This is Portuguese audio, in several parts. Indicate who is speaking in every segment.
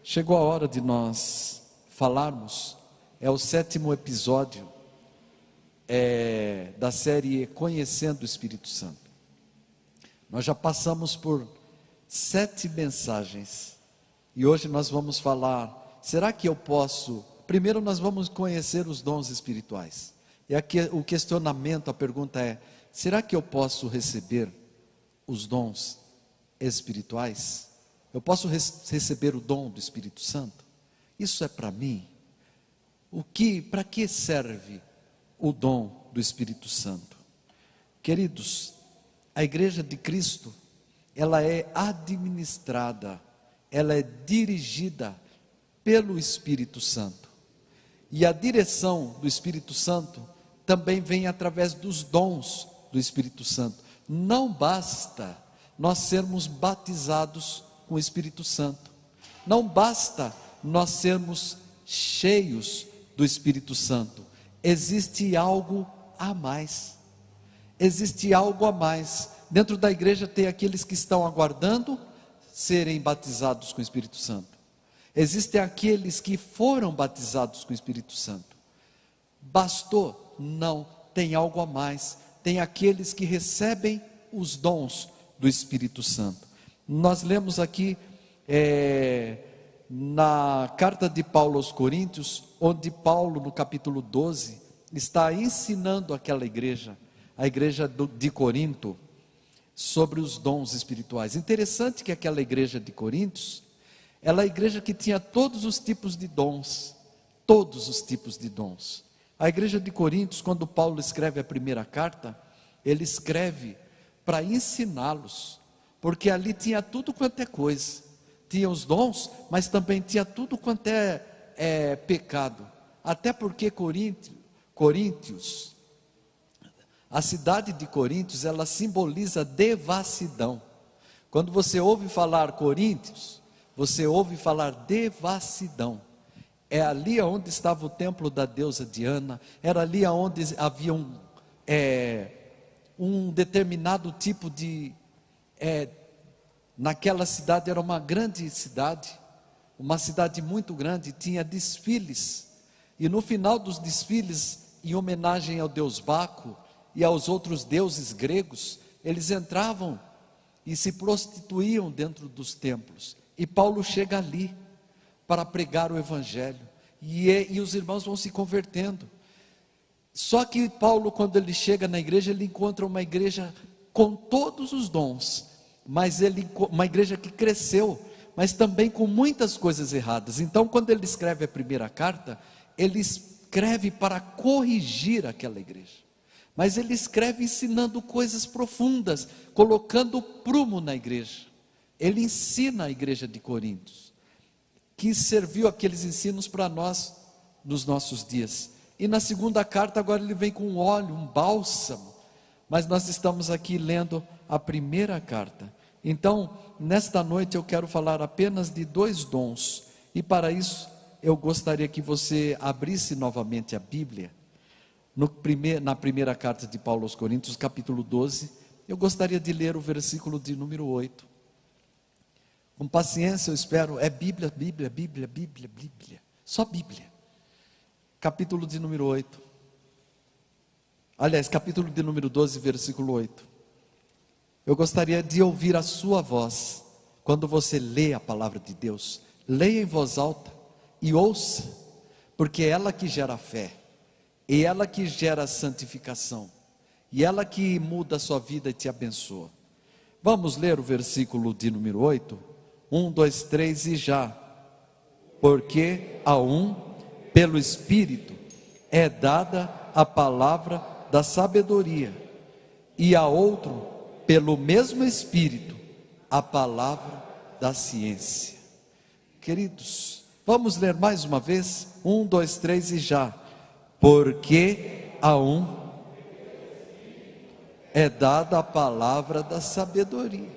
Speaker 1: Chegou a hora de nós falarmos, é o 7º episódio da série Conhecendo o Espírito Santo. Nós já passamos por 7 mensagens, e hoje nós vamos falar, será que eu posso... Primeiro nós vamos conhecer os dons espirituais, e aqui o questionamento, a pergunta é, será que eu posso receber os dons espirituais? Eu posso receber o dom do Espírito Santo? Isso é para mim? Para que serve o dom do Espírito Santo? Queridos, a Igreja de Cristo, ela é administrada, ela é dirigida pelo Espírito Santo. E a direção do Espírito Santo também vem através dos dons do Espírito Santo. Não basta nós sermos batizados com o Espírito Santo. Não basta nós sermos cheios do Espírito Santo. Existe algo a mais. Existe algo a mais. Dentro da igreja tem aqueles que estão aguardando serem batizados com o Espírito Santo. Existem aqueles que foram batizados com o Espírito Santo. Bastou? Não, tem algo a mais. Tem aqueles que recebem os dons do Espírito Santo. Nós lemos aqui na carta de Paulo aos Coríntios, onde Paulo no capítulo 12 está ensinando aquela igreja, a igreja de Corinto, sobre os dons espirituais. Interessante que aquela igreja de Coríntios, ela é a igreja que tinha todos os tipos de dons, todos os tipos de dons. A igreja de Coríntios, quando Paulo escreve a primeira carta, ele escreve para ensiná-los, porque ali tinha tudo quanto é coisa, tinha os dons, mas também tinha tudo quanto é pecado, até porque Coríntios, a cidade de Coríntios, ela simboliza devassidão. Quando você ouve falar Coríntios, você ouve falar devassidão. É ali onde estava o templo da deusa Diana, era ali onde havia um determinado tipo de... naquela cidade era uma grande cidade, uma cidade muito grande, tinha desfiles, e no final dos desfiles, em homenagem ao deus Baco e aos outros deuses gregos, eles entravam e se prostituíam dentro dos templos, e Paulo chega ali para pregar o evangelho, e os irmãos vão se convertendo. Só que Paulo, quando ele chega na igreja, ele encontra uma igreja com todos os dons, mas uma igreja que cresceu, mas também com muitas coisas erradas. Então, quando ele escreve a primeira carta, ele escreve para corrigir aquela igreja, mas ele escreve ensinando coisas profundas, colocando prumo na igreja. Ele ensina a igreja de Coríntios, que serviu aqueles ensinos para nós nos nossos dias. E na segunda carta agora ele vem com um óleo, um bálsamo, mas nós estamos aqui lendo a primeira carta. Então, nesta noite eu quero falar apenas de 2 dons, e para isso eu gostaria que você abrisse novamente a Bíblia, na primeira carta de Paulo aos Coríntios, capítulo 12, eu gostaria de ler o versículo de número 8, com paciência eu espero, é Bíblia, Bíblia, Bíblia, Bíblia, Bíblia, só Bíblia, capítulo de número 8, aliás, capítulo de número 12, versículo 8, eu gostaria de ouvir a sua voz, quando você lê a palavra de Deus, leia em voz alta, e ouça, porque é ela que gera fé, e ela que gera santificação, e ela que muda a sua vida e te abençoa. Vamos ler o versículo de número 8, 1, 2, 3 e já. Porque a um, pelo Espírito, é dada a palavra da sabedoria, e a outro, pelo mesmo Espírito, a palavra da ciência. Queridos, vamos ler mais uma vez, 1, 2, 3 e já. Porque a um é dada a palavra da sabedoria,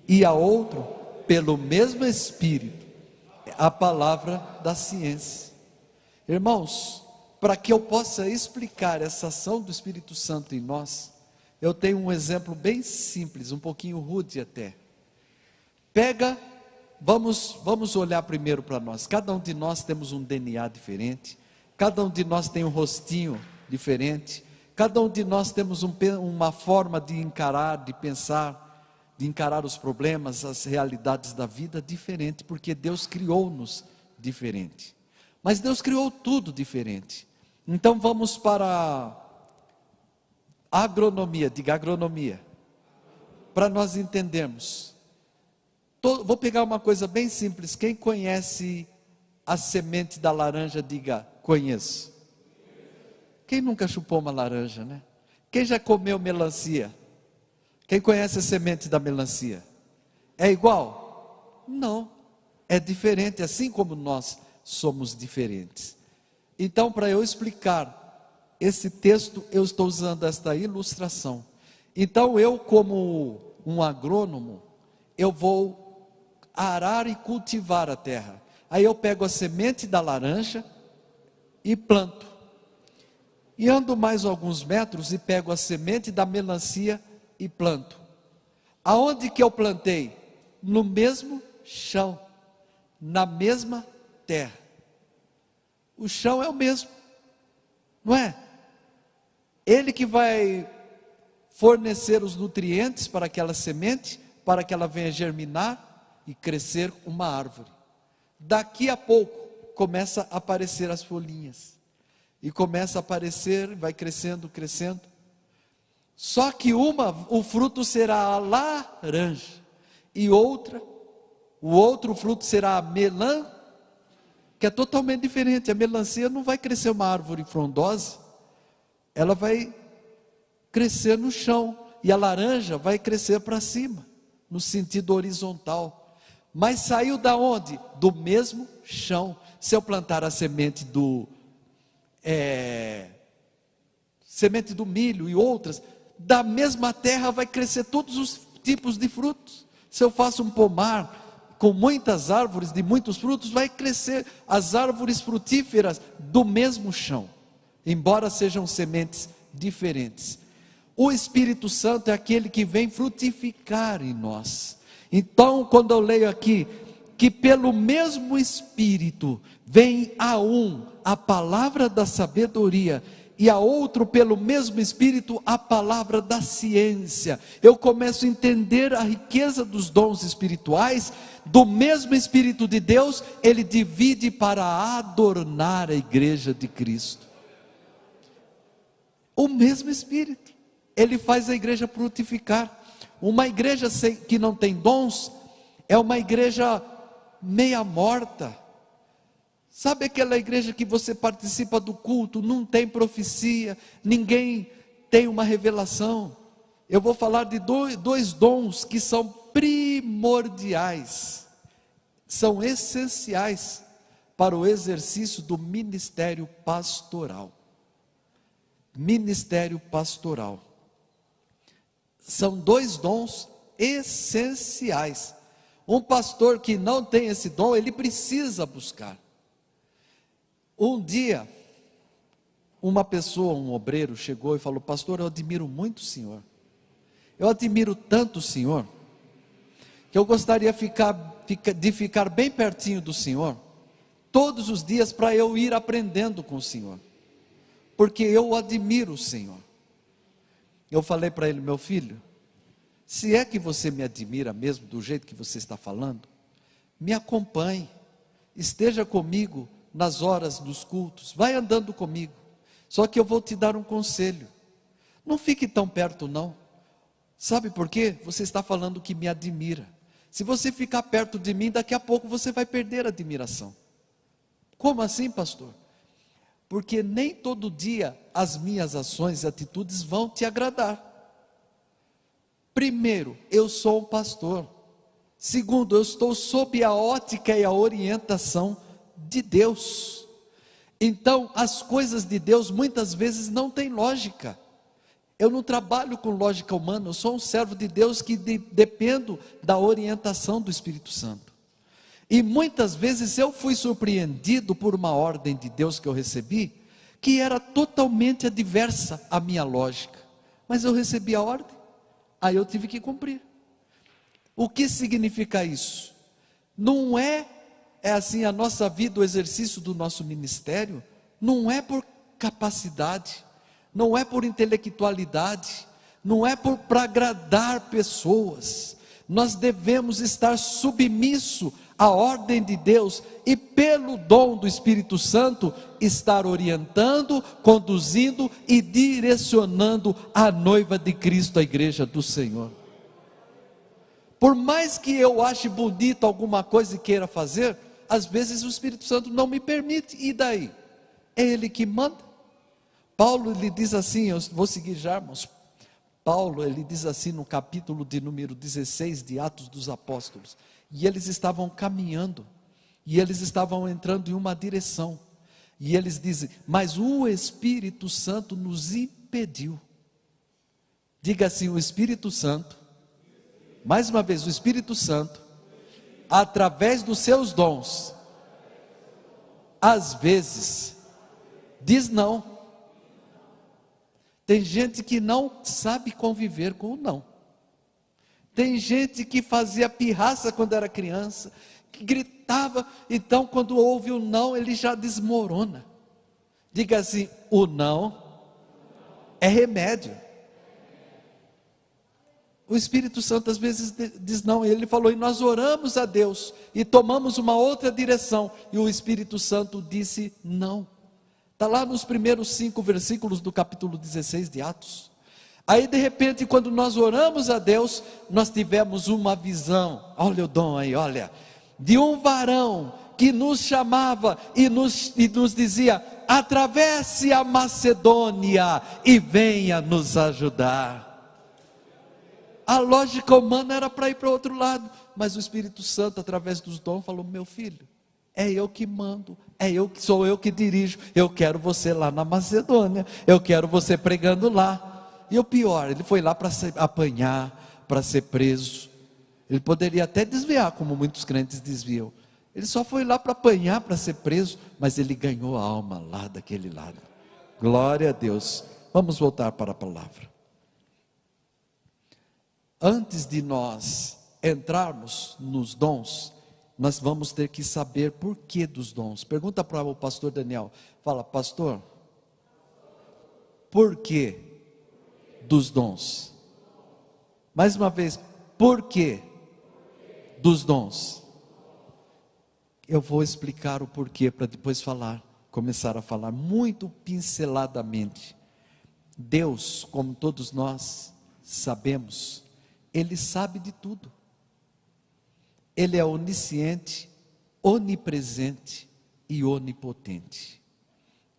Speaker 1: e a outro, pelo mesmo Espírito, a palavra da ciência. Irmãos, para que eu possa explicar essa ação do Espírito Santo em nós, eu tenho um exemplo bem simples, um pouquinho rude até. Pega Vamos olhar primeiro para nós. Cada um de nós temos um DNA diferente, cada um de nós tem um rostinho diferente, cada um de nós temos uma forma de encarar, de pensar, de encarar os problemas, as realidades da vida diferente, porque Deus criou-nos diferente. Mas Deus criou tudo diferente. Então vamos para a agronomia, diga agronomia, para nós entendermos. Vou pegar uma coisa bem simples. Quem conhece a semente da laranja, diga, conheço. Quem nunca chupou uma laranja, né? Quem já comeu melancia? Quem conhece a semente da melancia? É igual? Não, é diferente, assim como nós somos diferentes. Então, para eu explicar esse texto, eu estou usando esta ilustração. Então, eu como um agrônomo, eu vou arar e cultivar a terra. Aí eu pego a semente da laranja e planto. E ando mais alguns metros e pego a semente da melancia e planto. Aonde que eu plantei? No mesmo chão, na mesma terra. O chão é o mesmo, não é? Ele que vai fornecer os nutrientes para aquela semente, para que ela venha germinar e crescer uma árvore. Daqui a pouco começa a aparecer as folhinhas, e começa a aparecer, vai crescendo, crescendo. Só que o fruto será a laranja, e o outro fruto será a melã, que é totalmente diferente. A melancia não vai crescer uma árvore frondosa, ela vai crescer no chão, e a laranja vai crescer para cima, no sentido horizontal. Mas saiu da onde? Do mesmo chão. Se eu plantar a semente semente do milho e outras, da mesma terra vai crescer todos os tipos de frutos. Se eu faço um pomar com muitas árvores de muitos frutos, vai crescer as árvores frutíferas do mesmo chão, embora sejam sementes diferentes. O Espírito Santo é aquele que vem frutificar em nós. Então, quando eu leio aqui, que pelo mesmo Espírito vem a um a palavra da sabedoria, e a outro pelo mesmo Espírito a palavra da ciência, eu começo a entender a riqueza dos dons espirituais. Do mesmo Espírito de Deus, Ele divide para adornar a igreja de Cristo. O mesmo Espírito, Ele faz a igreja frutificar. Uma igreja que não tem dons, é uma igreja meia morta. Sabe aquela igreja que você participa do culto, não tem profecia, ninguém tem uma revelação? Eu vou falar de dois dons que são primordiais, são essenciais para o exercício do ministério pastoral. Ministério pastoral. São dois dons essenciais. Um pastor que não tem esse dom, ele precisa buscar. Um dia, uma pessoa, um obreiro, chegou e falou: pastor, eu admiro muito o senhor. Eu admiro tanto o senhor, que eu gostaria de ficar bem pertinho do senhor, todos os dias, para eu ir aprendendo com o senhor, porque eu admiro o senhor. Eu falei para ele: meu filho, se é que você me admira mesmo do jeito que você está falando, me acompanhe, esteja comigo nas horas dos cultos, vai andando comigo. Só que eu vou te dar um conselho: não fique tão perto não. Sabe por quê? Você está falando que me admira. Se você ficar perto de mim, daqui a pouco você vai perder a admiração. Como assim, pastor? Porque nem todo dia as minhas ações e atitudes vão te agradar. Primeiro, eu sou um pastor. Segundo, eu estou sob a ótica e a orientação de Deus. Então, as coisas de Deus muitas vezes não têm lógica. Eu não trabalho com lógica humana, eu sou um servo de Deus que dependo da orientação do Espírito Santo. E muitas vezes eu fui surpreendido por uma ordem de Deus que eu recebi, que era totalmente adversa à minha lógica. Mas eu recebi a ordem, aí eu tive que cumprir. O que significa isso? Não é assim a nossa vida, o exercício do nosso ministério, não é por capacidade, não é por intelectualidade, não é para agradar pessoas. Nós devemos estar submisso à ordem de Deus e pelo dom do Espírito Santo estar orientando, conduzindo e direcionando a noiva de Cristo, a igreja do Senhor. Por mais que eu ache bonito alguma coisa e queira fazer, às vezes o Espírito Santo não me permite, e daí? É Ele que manda. Paulo, ele diz assim, eu vou seguir já, irmãos. Paulo, ele diz assim no capítulo de número 16 de Atos dos Apóstolos, e eles estavam caminhando, e eles estavam entrando em uma direção, e eles dizem, mas o Espírito Santo nos impediu. Diga assim, o Espírito Santo, mais uma vez, o Espírito Santo, através dos seus dons, às vezes, diz não. Tem gente que não sabe conviver com o não. Tem gente que fazia pirraça quando era criança, que gritava, então quando ouve o não, ele já desmorona. Diga assim, o não é remédio. O Espírito Santo às vezes diz não, ele falou, e nós oramos a Deus, e tomamos uma outra direção, e o Espírito Santo disse não. Está lá nos primeiros 5 versículos do capítulo 16 de Atos. Aí de repente, quando nós oramos a Deus, nós tivemos uma visão, olha o dom aí, olha, de um varão que nos chamava e nos dizia, atravesse a Macedônia e venha nos ajudar. A lógica humana era para ir para o outro lado, mas o Espírito Santo, através dos dons, falou, meu filho, é eu que mando, sou eu que dirijo, eu quero você lá na Macedônia, eu quero você pregando lá. E o pior, ele foi lá para apanhar, para ser preso. Ele poderia até desviar, como muitos crentes desviam. Ele só foi lá para apanhar, para ser preso, mas ele ganhou a alma lá daquele lado. Glória a Deus. Vamos voltar para a palavra. Antes de nós entrarmos nos dons, nós vamos ter que saber por que dos dons. Pergunta para o pastor Daniel, fala, pastor, por que dos dons? Mais uma vez, por que dos dons? Eu vou explicar o porquê para depois começar a falar muito pinceladamente. Deus, como todos nós sabemos, Ele sabe de tudo. Ele é onisciente, onipresente e onipotente.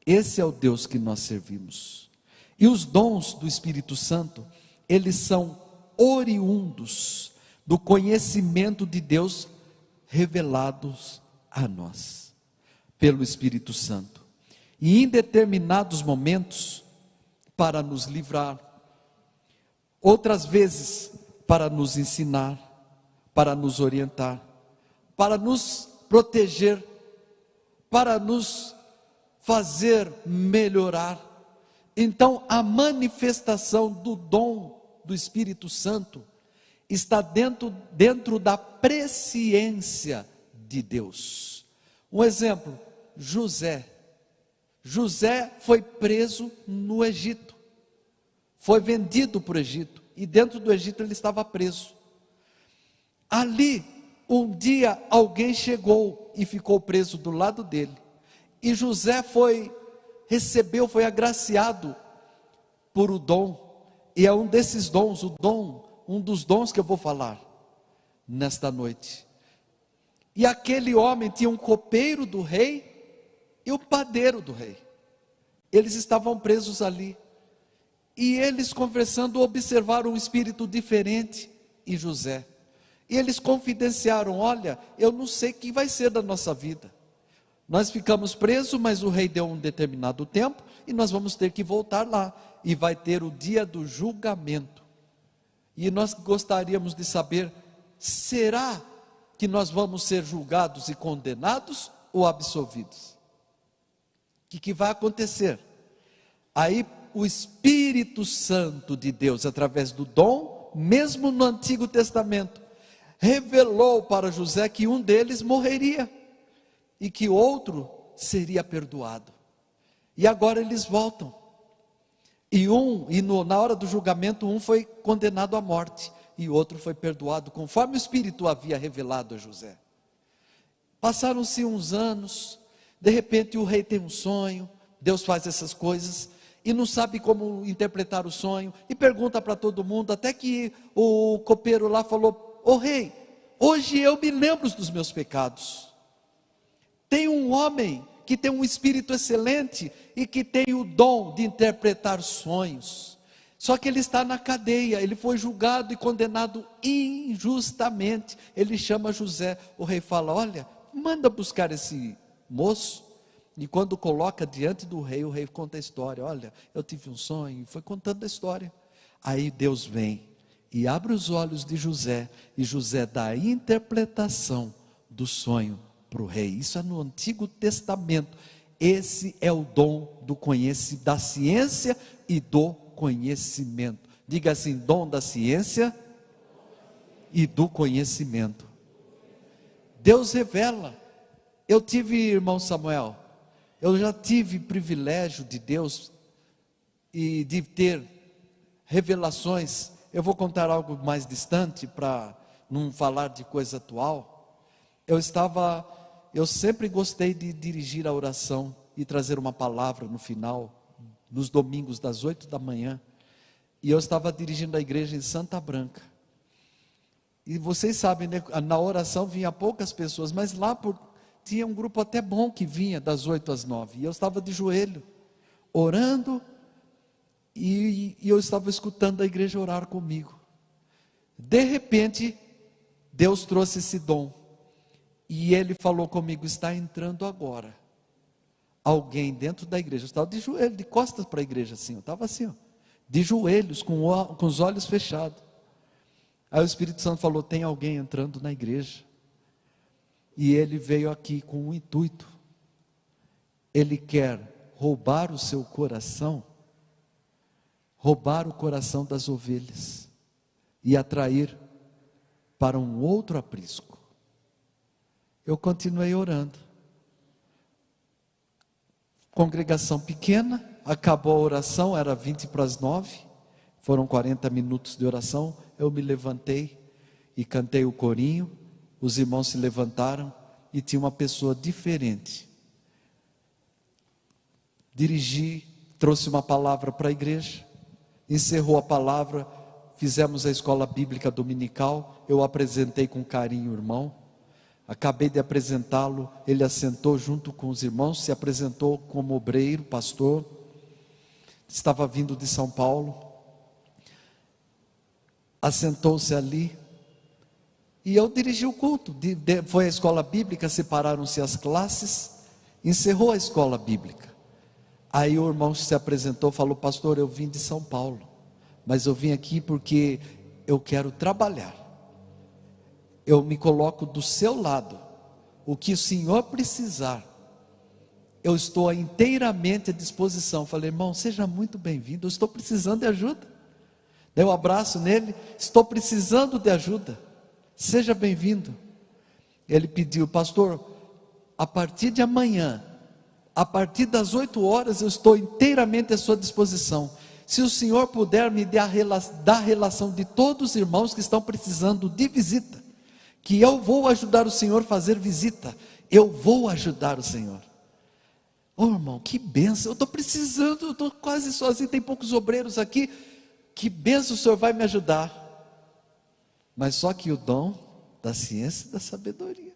Speaker 1: Esse é o Deus que nós servimos. E os dons do Espírito Santo, eles são oriundos do conhecimento de Deus revelados a nós, pelo Espírito Santo. E em determinados momentos, para nos livrar, outras vezes, para nos ensinar, para nos orientar, para nos proteger, para nos fazer melhorar. Então, a manifestação do dom do Espírito Santo está dentro da presciência de Deus. Um exemplo, José. José foi preso no Egito, foi vendido para o Egito, e dentro do Egito ele estava preso. Ali, um dia alguém chegou e ficou preso do lado dele, e José foi agraciado por o dom, e é um desses dons, um dos dons que eu vou falar nesta noite. E aquele homem tinha um copeiro do rei e o padeiro do rei. Eles estavam presos ali, e eles conversando observaram um espírito diferente em José. E eles confidenciaram, olha, eu não sei o que vai ser da nossa vida. Nós ficamos presos, mas o rei deu um determinado tempo, e nós vamos ter que voltar lá, e vai ter o dia do julgamento. E nós gostaríamos de saber, será que nós vamos ser julgados e condenados, ou absolvidos? O que vai acontecer? Aí o Espírito Santo de Deus, através do dom, mesmo no Antigo Testamento, revelou para José que um deles morreria e que outro seria perdoado. E agora eles voltam. Na hora do julgamento, um foi condenado à morte e outro foi perdoado, conforme o Espírito havia revelado a José. Passaram-se uns anos, de repente o rei tem um sonho, Deus faz essas coisas, e não sabe como interpretar o sonho, e pergunta para todo mundo, até que o copeiro lá falou: ô rei, hoje eu me lembro dos meus pecados. Tem um homem que tem um espírito excelente e que tem o dom de interpretar sonhos. Só que ele está na cadeia, ele foi julgado e condenado injustamente. Ele chama José, o rei fala: olha, manda buscar esse moço. E quando coloca diante do rei, o rei conta a história. Olha, eu tive um sonho, e foi contando a história. Aí Deus vem e abre os olhos de José, e José dá a interpretação do sonho para o rei. Isso é no Antigo Testamento. Esse é o dom do conhecimento, da ciência e do conhecimento. Diga assim: dom da ciência e do conhecimento. Deus revela. Eu tive, irmão Samuel, eu já tive privilégio de Deus e de ter revelações. Eu vou contar algo mais distante para não falar de coisa atual. Eu sempre gostei de dirigir a oração e trazer uma palavra no final, nos domingos das 8 da manhã, e eu estava dirigindo a igreja em Santa Branca, e vocês sabem, né, na oração vinha poucas pessoas, mas lá tinha um grupo até bom que vinha das 8 às 9, e eu estava de joelho, orando, e eu estava escutando a igreja orar comigo. De repente, Deus trouxe esse dom, e Ele falou comigo: está entrando agora alguém dentro da igreja. Eu estava de joelho, de costas para a igreja assim, eu estava assim, ó, de joelhos, com os olhos fechados. Aí o Espírito Santo falou: tem alguém entrando na igreja, e ele veio aqui com um intuito. Ele quer roubar o seu coração, roubar o coração das ovelhas e atrair para um outro aprisco. Eu continuei orando. Congregação pequena, acabou a oração, era 20 para as 9, foram 40 minutos de oração. Eu me levantei e cantei o corinho, os irmãos se levantaram e tinha uma pessoa diferente. Dirigi, trouxe uma palavra para a igreja, encerrou a palavra, fizemos a escola bíblica dominical, eu apresentei com carinho o irmão, acabei de apresentá-lo, ele assentou junto com os irmãos, se apresentou como obreiro, pastor, estava vindo de São Paulo, assentou-se ali, e eu dirigi o culto, foi a escola bíblica, separaram-se as classes, encerrou a escola bíblica, aí o irmão se apresentou, falou: pastor, eu vim de São Paulo, mas eu vim aqui porque eu quero trabalhar, eu me coloco do seu lado, o que o senhor precisar, eu estou inteiramente à disposição. Falei: irmão, seja muito bem-vindo, eu estou precisando de ajuda. Dei um abraço nele: estou precisando de ajuda, seja bem-vindo. Ele pediu: pastor, a partir de amanhã, a partir das 8 horas, eu estou inteiramente à sua disposição. Se o senhor puder me dar a relação de todos os irmãos que estão precisando de visita, que eu vou ajudar o senhor a fazer visita, eu vou ajudar o senhor. Ô irmão, que bênção, eu estou precisando, eu estou quase sozinho, tem poucos obreiros aqui, que bênção, o senhor vai me ajudar. Mas só que o dom da ciência e da sabedoria.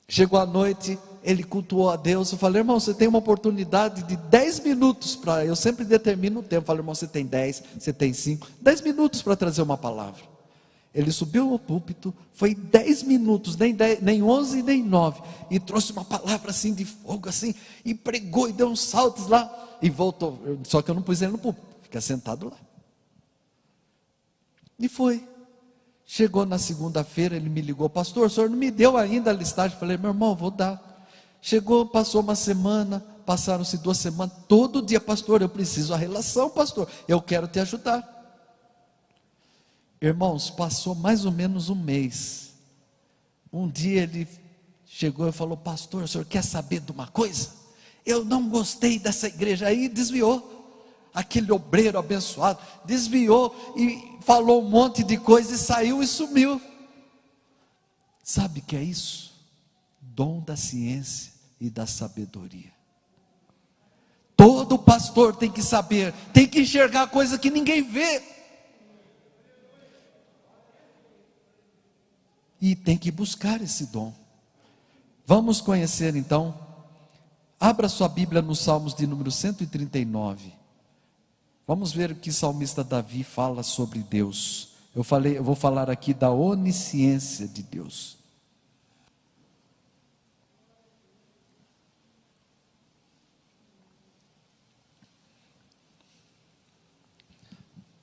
Speaker 1: Chegou a noite, ele cultuou a Deus, eu falei: irmão, você tem uma oportunidade de 10 minutos, eu sempre determino o tempo, eu falei: irmão, você tem 10, você tem 5, 10 minutos para trazer uma palavra. Ele subiu ao púlpito, foi 10 minutos, nem 11, nem 9, e trouxe uma palavra assim de fogo, assim, e pregou, e deu uns saltos lá, e voltou. Só que eu não pus ele no púlpito, fica sentado lá, e foi. Chegou na segunda-feira, ele me ligou: pastor, o senhor não me deu ainda a listagem? Falei: meu irmão, vou dar. Chegou, passou uma semana, passaram-se 2 semanas, todo dia: pastor, eu preciso da relação, pastor, eu quero te ajudar. Irmãos, passou mais ou menos um mês. Um dia ele chegou e falou: pastor, o senhor quer saber de uma coisa? Eu não gostei dessa igreja. Aí desviou. Aquele obreiro abençoado desviou e falou um monte de coisa e saiu e sumiu. Sabe o que é isso? Dom da ciência e da sabedoria. Todo pastor tem que saber, tem que enxergar coisa que ninguém vê. E tem que buscar esse dom. Vamos conhecer então. Abra sua Bíblia nos Salmos de número 139. Vamos ver o que o salmista Davi fala sobre Deus. Eu vou falar aqui da onisciência de Deus.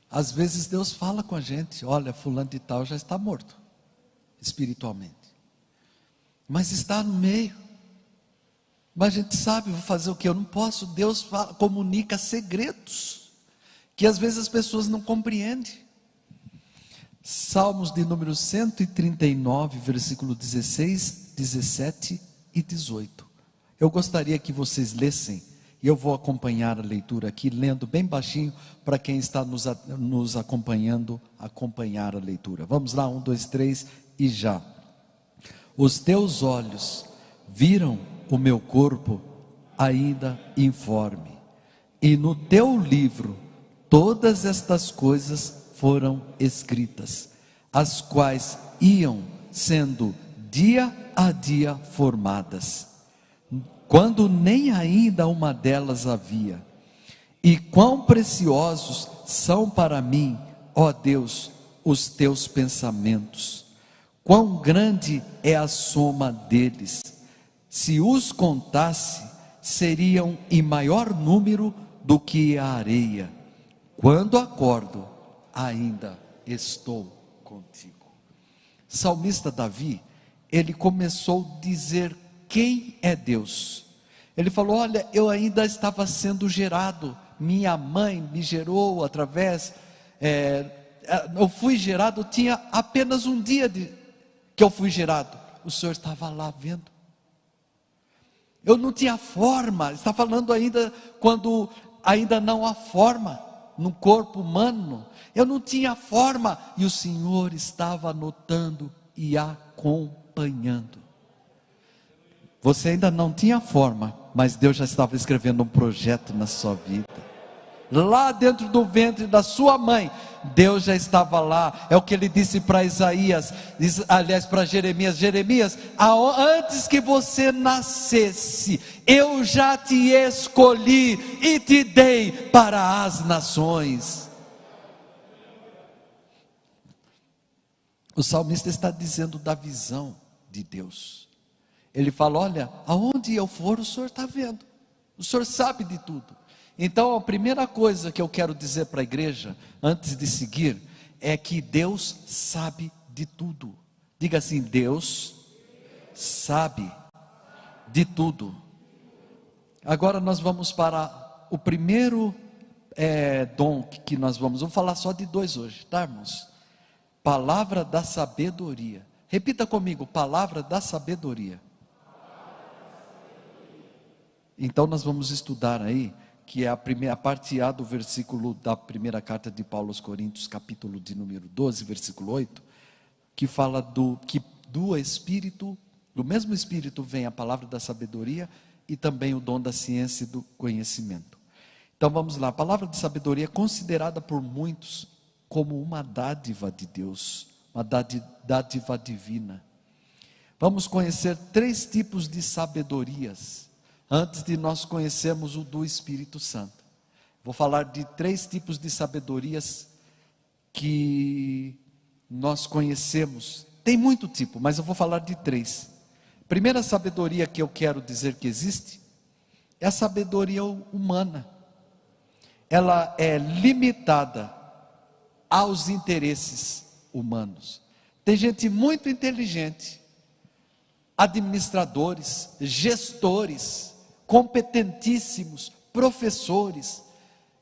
Speaker 1: Às vezes Deus fala com a gente: olha, fulano de tal já está morto, espiritualmente, mas está no meio. Mas a gente sabe, vou fazer o que? Eu não posso. Deus comunica segredos, que às vezes as pessoas não compreendem. Salmos de número 139, versículo 16, 17 e 18. Eu gostaria que vocês lessem, e eu vou acompanhar a leitura aqui, lendo bem baixinho, para quem está nos acompanhando, acompanhar a leitura. Vamos lá, 1, 2, 3 e já. Os teus olhos viram o meu corpo ainda informe, e no teu livro todas estas coisas foram escritas, as quais iam sendo dia a dia formadas, quando nem ainda uma delas havia. E quão preciosos são para mim, ó Deus, os teus pensamentos, quão grande é a soma deles. Se os contasse, seriam em maior número do que a areia. Quando acordo, ainda estou contigo. Salmista Davi, ele começou a dizer quem é Deus. Ele falou: olha, eu ainda estava sendo gerado, minha mãe me gerou através, eu fui gerado, tinha apenas um dia que eu fui gerado, o Senhor estava lá vendo. Eu não tinha forma, está falando ainda quando ainda não há forma no corpo humano. Eu não tinha forma e o Senhor estava anotando e acompanhando. Você ainda não tinha forma, mas Deus já estava escrevendo um projeto na sua vida. Lá dentro do ventre da sua mãe, Deus já estava lá. É o que ele disse para Isaías, aliás para Jeremias: Jeremias, antes que você nascesse, eu já te escolhi e te dei para as nações. O salmista está dizendo da visão de Deus. Ele fala: olha, aonde eu for, o Senhor está vendo, o Senhor sabe de tudo. Então a primeira coisa que eu quero dizer para a igreja, antes de seguir, é que Deus sabe de tudo. Diga assim: Deus sabe de tudo. Agora nós vamos para o primeiro dom que nós vamos falar só de dois hoje, tá, irmãos? Palavra da sabedoria. Repita comigo: palavra da sabedoria. Então nós vamos estudar aí, que é a parte A do versículo da primeira carta de Paulo aos Coríntios, capítulo de número 12, versículo 8, que fala que do Espírito, do mesmo Espírito vem a palavra da sabedoria e também o dom da ciência e do conhecimento. Então vamos lá, a palavra de sabedoria é considerada por muitos como uma dádiva de Deus, uma dádiva divina. Vamos conhecer 3 tipos de sabedorias, antes de nós conhecermos o do Espírito Santo. Vou falar de 3 tipos de sabedorias que nós conhecemos. Tem muito tipo, mas eu vou falar de 3. Primeira sabedoria que eu quero dizer que existe é a sabedoria humana. Ela é limitada aos interesses humanos. Tem gente muito inteligente, administradores, gestores, competentíssimos, professores,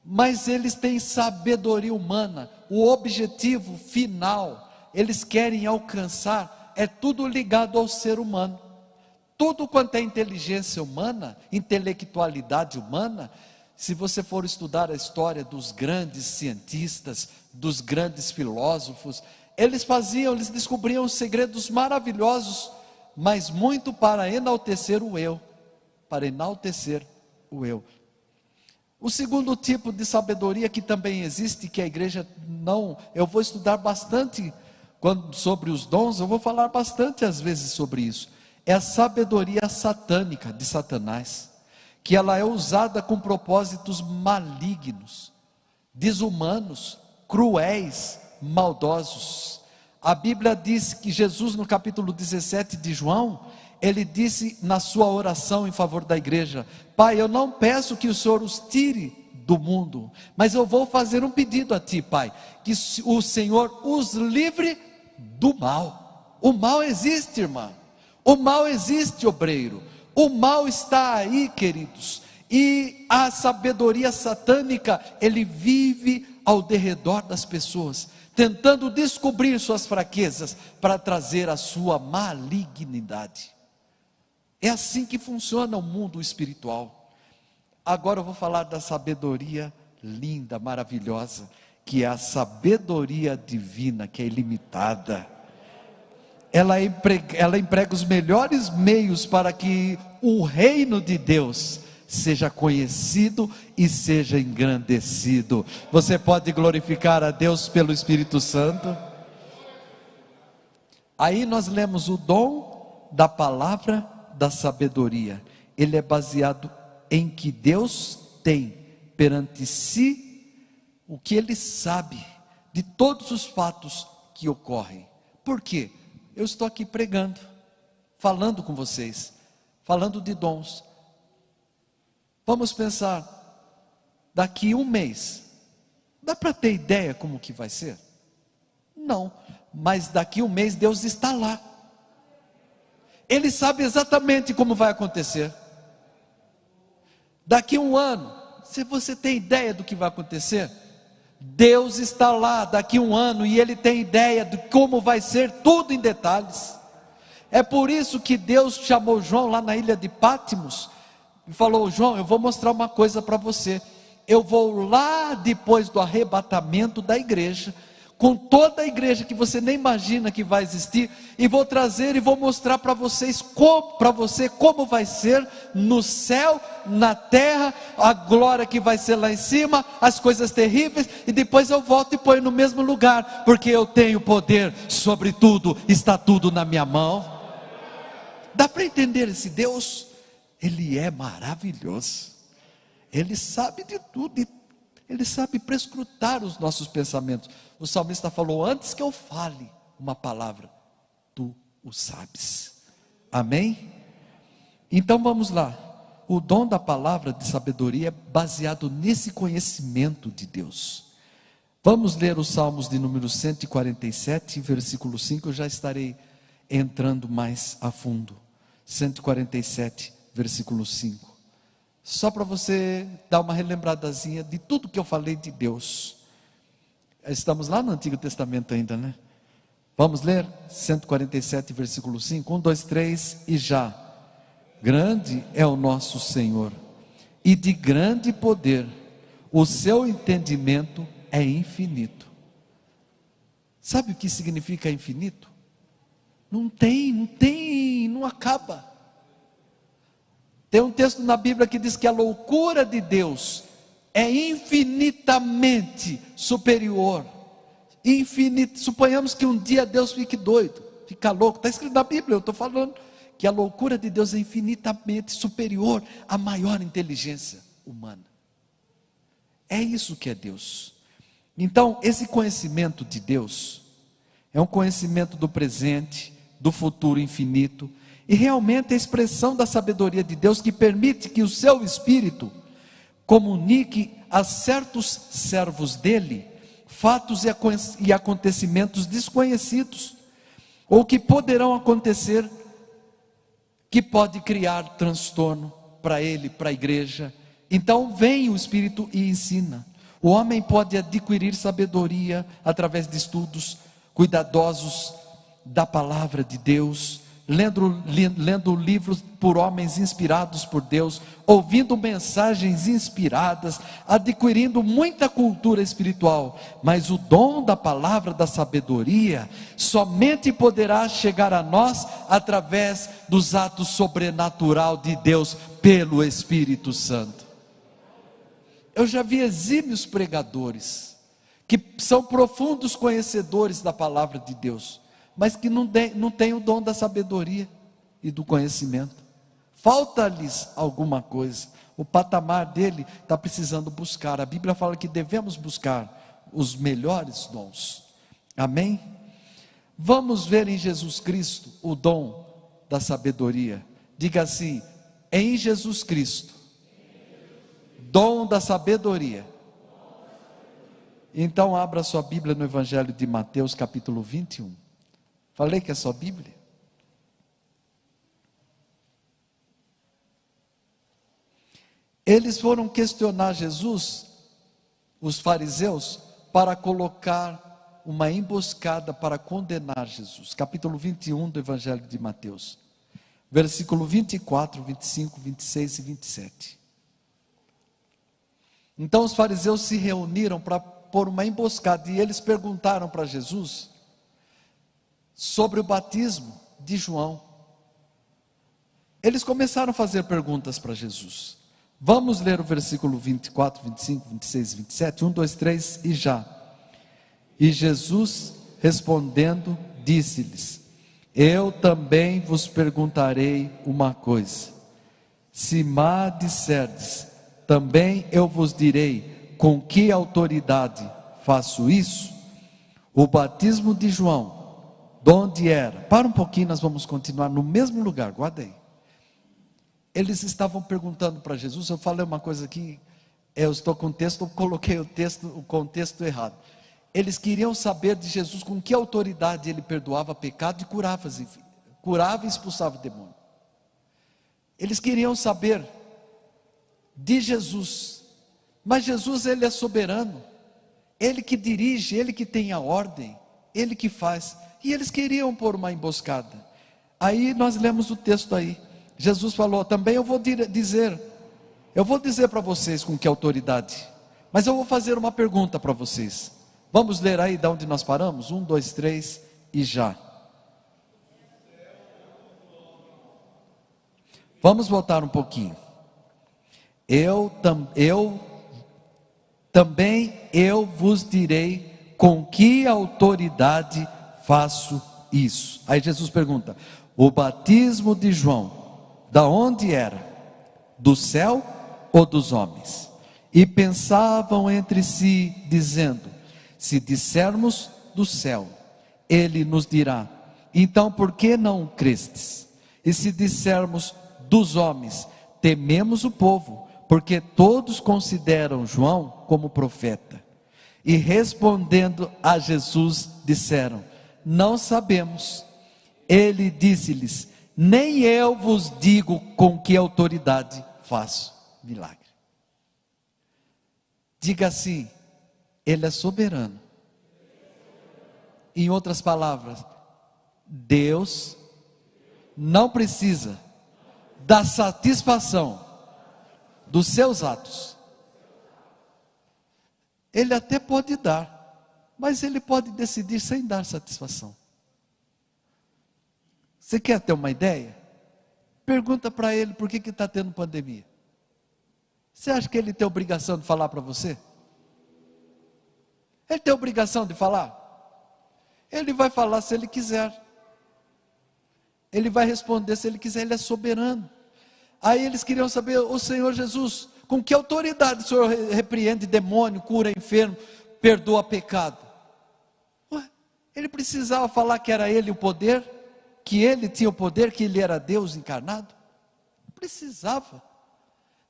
Speaker 1: mas eles têm sabedoria humana, o objetivo final, eles querem alcançar, é tudo ligado ao ser humano. Tudo quanto é inteligência humana, intelectualidade humana, se você for estudar a história dos grandes cientistas, dos grandes filósofos, eles descobriam segredos maravilhosos, mas muito para enaltecer o eu, O segundo tipo de sabedoria que também existe, que a igreja não, eu vou estudar bastante sobre os dons, eu vou falar bastante às vezes sobre isso, é a sabedoria satânica de Satanás, que ela é usada com propósitos malignos, desumanos, cruéis, maldosos. A Bíblia diz que Jesus, no capítulo 17 de João, ele disse na sua oração em favor da igreja: Pai, eu não peço que o Senhor os tire do mundo, mas eu vou fazer um pedido a Ti, Pai, que o Senhor os livre do mal. O mal existe, irmã, o mal existe, obreiro, o mal está aí, queridos, e a sabedoria satânica, ele vive ao derredor das pessoas, tentando descobrir suas fraquezas, para trazer a sua malignidade. É assim que funciona o mundo espiritual. Agora eu vou falar da sabedoria linda, maravilhosa, que é a sabedoria divina, que é ilimitada. Ela emprega os melhores meios para que o reino de Deus seja conhecido e seja engrandecido. Você pode glorificar a Deus pelo Espírito Santo? Aí nós lemos o dom da palavra da sabedoria. Ele é baseado em que Deus tem perante si o que Ele sabe de todos os fatos que ocorrem. Por quê? Eu estou aqui pregando, falando com vocês, falando de dons. Vamos pensar, daqui um mês, dá para ter ideia como que vai ser? Não, mas daqui um mês Deus está lá. Ele sabe exatamente como vai acontecer. Daqui um ano, se você tem ideia do que vai acontecer, Deus está lá daqui um ano e Ele tem ideia de como vai ser tudo em detalhes. É por isso que Deus chamou João lá na ilha de Pátimos e falou: João, eu vou mostrar uma coisa para você. Eu vou lá depois do arrebatamento da igreja, com toda a igreja que você nem imagina que vai existir, e vou trazer e vou mostrar para você como vai ser no céu, na terra, a glória que vai ser lá em cima, as coisas terríveis, e depois eu volto e ponho no mesmo lugar, porque eu tenho poder sobre tudo, está tudo na minha mão. Dá para entender esse Deus? Ele é maravilhoso, Ele sabe de tudo, Ele sabe prescrutar os nossos pensamentos. O salmista falou: antes que eu fale uma palavra, tu o sabes. Amém? Então vamos lá. O dom da palavra de sabedoria é baseado nesse conhecimento de Deus. Vamos ler os Salmos de número 147, versículo 5. Eu já estarei entrando mais a fundo. 147, versículo 5. Só para você dar uma relembradazinha de tudo que eu falei de Deus. Estamos lá no Antigo Testamento ainda, né? Vamos ler 147, versículo 5. 1, 2, 3 e já. Grande é o nosso Senhor, e de grande poder, o seu entendimento é infinito. Sabe o que significa infinito? Não acaba. Tem um texto na Bíblia que diz que a loucura de Deus é infinitamente superior. Suponhamos que um dia Deus fique doido, fica louco. Está escrito na Bíblia, eu estou falando que a loucura de Deus é infinitamente superior à maior inteligência humana. É isso que é Deus. Então, esse conhecimento de Deus é um conhecimento do presente, do futuro infinito, e realmente é a expressão da sabedoria de Deus, que permite que o seu Espírito comunique a certos servos dele fatos e acontecimentos desconhecidos, ou que poderão acontecer, que pode criar transtorno para ele, para a igreja. Então vem o Espírito e ensina. O homem pode adquirir sabedoria através de estudos cuidadosos da palavra de Deus, lendo livros por homens inspirados por Deus, ouvindo mensagens inspiradas, adquirindo muita cultura espiritual, mas o dom da palavra da sabedoria somente poderá chegar a nós através dos atos sobrenatural de Deus pelo Espírito Santo. Eu já vi exímios pregadores que são profundos conhecedores da palavra de Deus, mas que não tem o dom da sabedoria e do conhecimento. Falta-lhes alguma coisa. O patamar dele está precisando buscar. A Bíblia fala que devemos buscar os melhores dons. Amém? Vamos ver em Jesus Cristo o dom da sabedoria. Diga assim: em Jesus Cristo, dom da sabedoria. Então abra sua Bíblia no Evangelho de Mateus, capítulo 21. Falei que é só Bíblia? Eles foram questionar Jesus, os fariseus, para colocar uma emboscada para condenar Jesus. Capítulo 21 do Evangelho de Mateus, versículo 24, 25, 26 e 27. Então os fariseus se reuniram para pôr uma emboscada, e eles perguntaram para Jesus sobre o batismo de João. Eles começaram a fazer perguntas para Jesus. Vamos ler o versículo 24, 25, 26 e 27, 1, 2, 3 e já. E Jesus respondendo disse-lhes: eu também vos perguntarei uma coisa, se má disserdes, também eu vos direi com que autoridade faço isso. O batismo de João, de onde era? Para um pouquinho, nós vamos continuar no mesmo lugar, guarda aí. Eles estavam perguntando para Jesus, eu falei uma coisa aqui, eu estou com o texto, eu coloquei o contexto errado. Eles queriam saber de Jesus com que autoridade ele perdoava pecado e curava e expulsava o demônio. Eles queriam saber de Jesus, mas Jesus, ele é soberano, ele que dirige, ele que tem a ordem, ele que faz. E eles queriam pôr uma emboscada. Aí nós lemos o texto aí. Jesus falou: também eu vou dizer para vocês com que autoridade, mas eu vou fazer uma pergunta para vocês. Vamos ler aí de onde nós paramos? 1, 2, 3 e já. Vamos voltar um pouquinho. Também eu vos direi com que autoridade faço isso. Aí Jesus pergunta: o batismo de João, da onde era? Do céu ou dos homens? E pensavam entre si, dizendo: se dissermos do céu, ele nos dirá: então por que não crestes? E se dissermos dos homens, tememos o povo, porque todos consideram João como profeta. E respondendo a Jesus, disseram: não sabemos. Ele disse-lhes: nem eu vos digo com que autoridade faço milagre. Diga assim: ele é soberano. Em outras palavras, Deus não precisa da satisfação dos seus atos. Ele até pode dar, mas ele pode decidir sem dar satisfação. Você quer ter uma ideia? Pergunta para ele por que está tendo pandemia. Você acha que ele tem obrigação de falar para você? Ele tem obrigação de falar? Ele vai falar se ele quiser. Ele vai responder se ele quiser, ele é soberano. Aí eles queriam saber: o Senhor Jesus, com que autoridade o Senhor repreende demônio, cura enfermo, perdoa pecado? Ué, ele precisava falar que era ele o poder, que ele tinha o poder, que ele era Deus encarnado? Não precisava.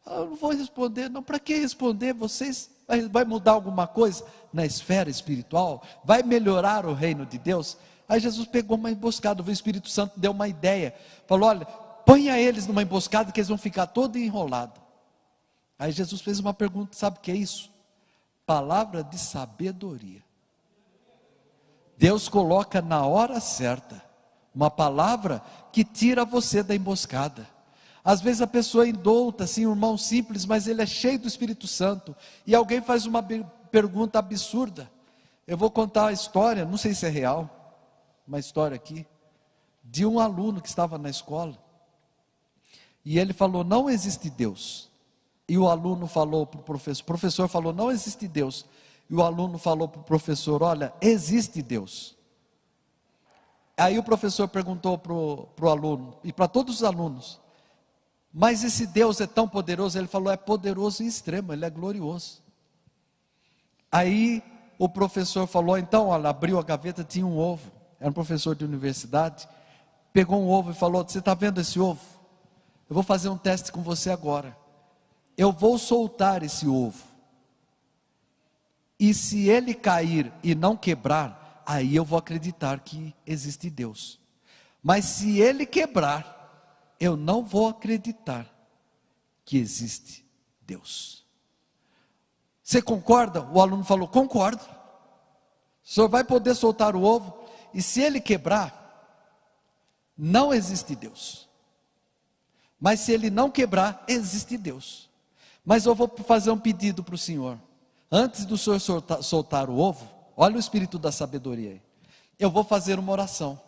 Speaker 1: Eu não vou responder, não. Para que responder? Vocês vai mudar alguma coisa na esfera espiritual? Vai melhorar o reino de Deus? Aí Jesus pegou uma emboscada, o Espírito Santo deu uma ideia, falou: olha, ponha eles numa emboscada que eles vão ficar todo enrolados. Aí Jesus fez uma pergunta: sabe o que é isso? Palavra de sabedoria. Deus coloca na hora certa uma palavra que tira você da emboscada. Às vezes a pessoa é indouta, assim, um irmão simples, mas ele é cheio do Espírito Santo, e alguém faz uma pergunta absurda. Eu vou contar a história, não sei se é real, uma história aqui, de um aluno que estava na escola, e ele falou: não existe Deus. E o aluno falou para o professor falou: não existe Deus. E o aluno falou para o professor: olha, existe Deus. Aí o professor perguntou para o aluno, e para todos os alunos: mas esse Deus é tão poderoso? Ele falou: é poderoso em extremo, ele é glorioso. Aí o professor falou: então, olha, abriu a gaveta, tinha um ovo, era um professor de universidade, pegou um ovo e falou: você está vendo esse ovo? Eu vou fazer um teste com você agora. Eu vou soltar esse ovo, e se ele cair e não quebrar, aí eu vou acreditar que existe Deus. Mas se ele quebrar, eu não vou acreditar que existe Deus. Você concorda? O aluno falou: concordo. O senhor vai poder soltar o ovo, e se ele quebrar, não existe Deus. Mas se ele não quebrar, existe Deus. Mas eu vou fazer um pedido para o senhor. Antes do senhor soltar o ovo, olha o espírito da sabedoria aí. Eu vou fazer uma oração.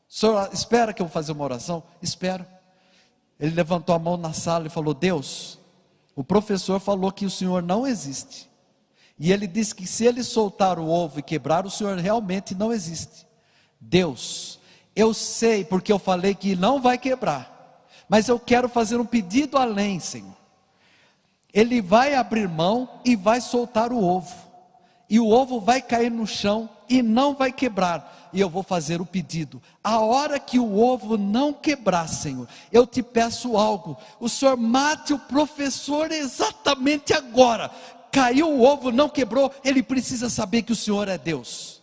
Speaker 1: O senhor espera que eu vou fazer uma oração? Espero. Ele levantou a mão na sala e falou: Deus, o professor falou que o senhor não existe. E ele disse que se ele soltar o ovo e quebrar, o senhor realmente não existe. Deus, eu sei porque eu falei que não vai quebrar, mas eu quero fazer um pedido além, Senhor. Ele vai abrir mão e vai soltar o ovo, e o ovo vai cair no chão e não vai quebrar, e eu vou fazer o pedido. A hora que o ovo não quebrar, Senhor, eu te peço algo: o Senhor mate o professor exatamente agora. Caiu o ovo, não quebrou, ele precisa saber que o Senhor é Deus.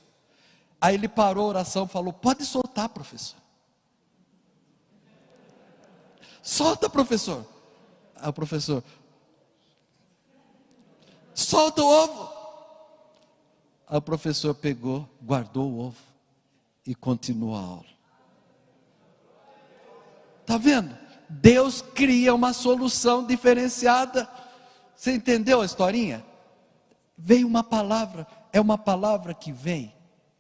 Speaker 1: Aí ele parou a oração e falou: pode soltar, professor. Solta, professor. Aí o professor: solta o ovo. Aí o professor pegou, guardou o ovo e continuou a aula. Está vendo? Deus cria uma solução diferenciada. Você entendeu a historinha? Veio uma palavra, é uma palavra que vem,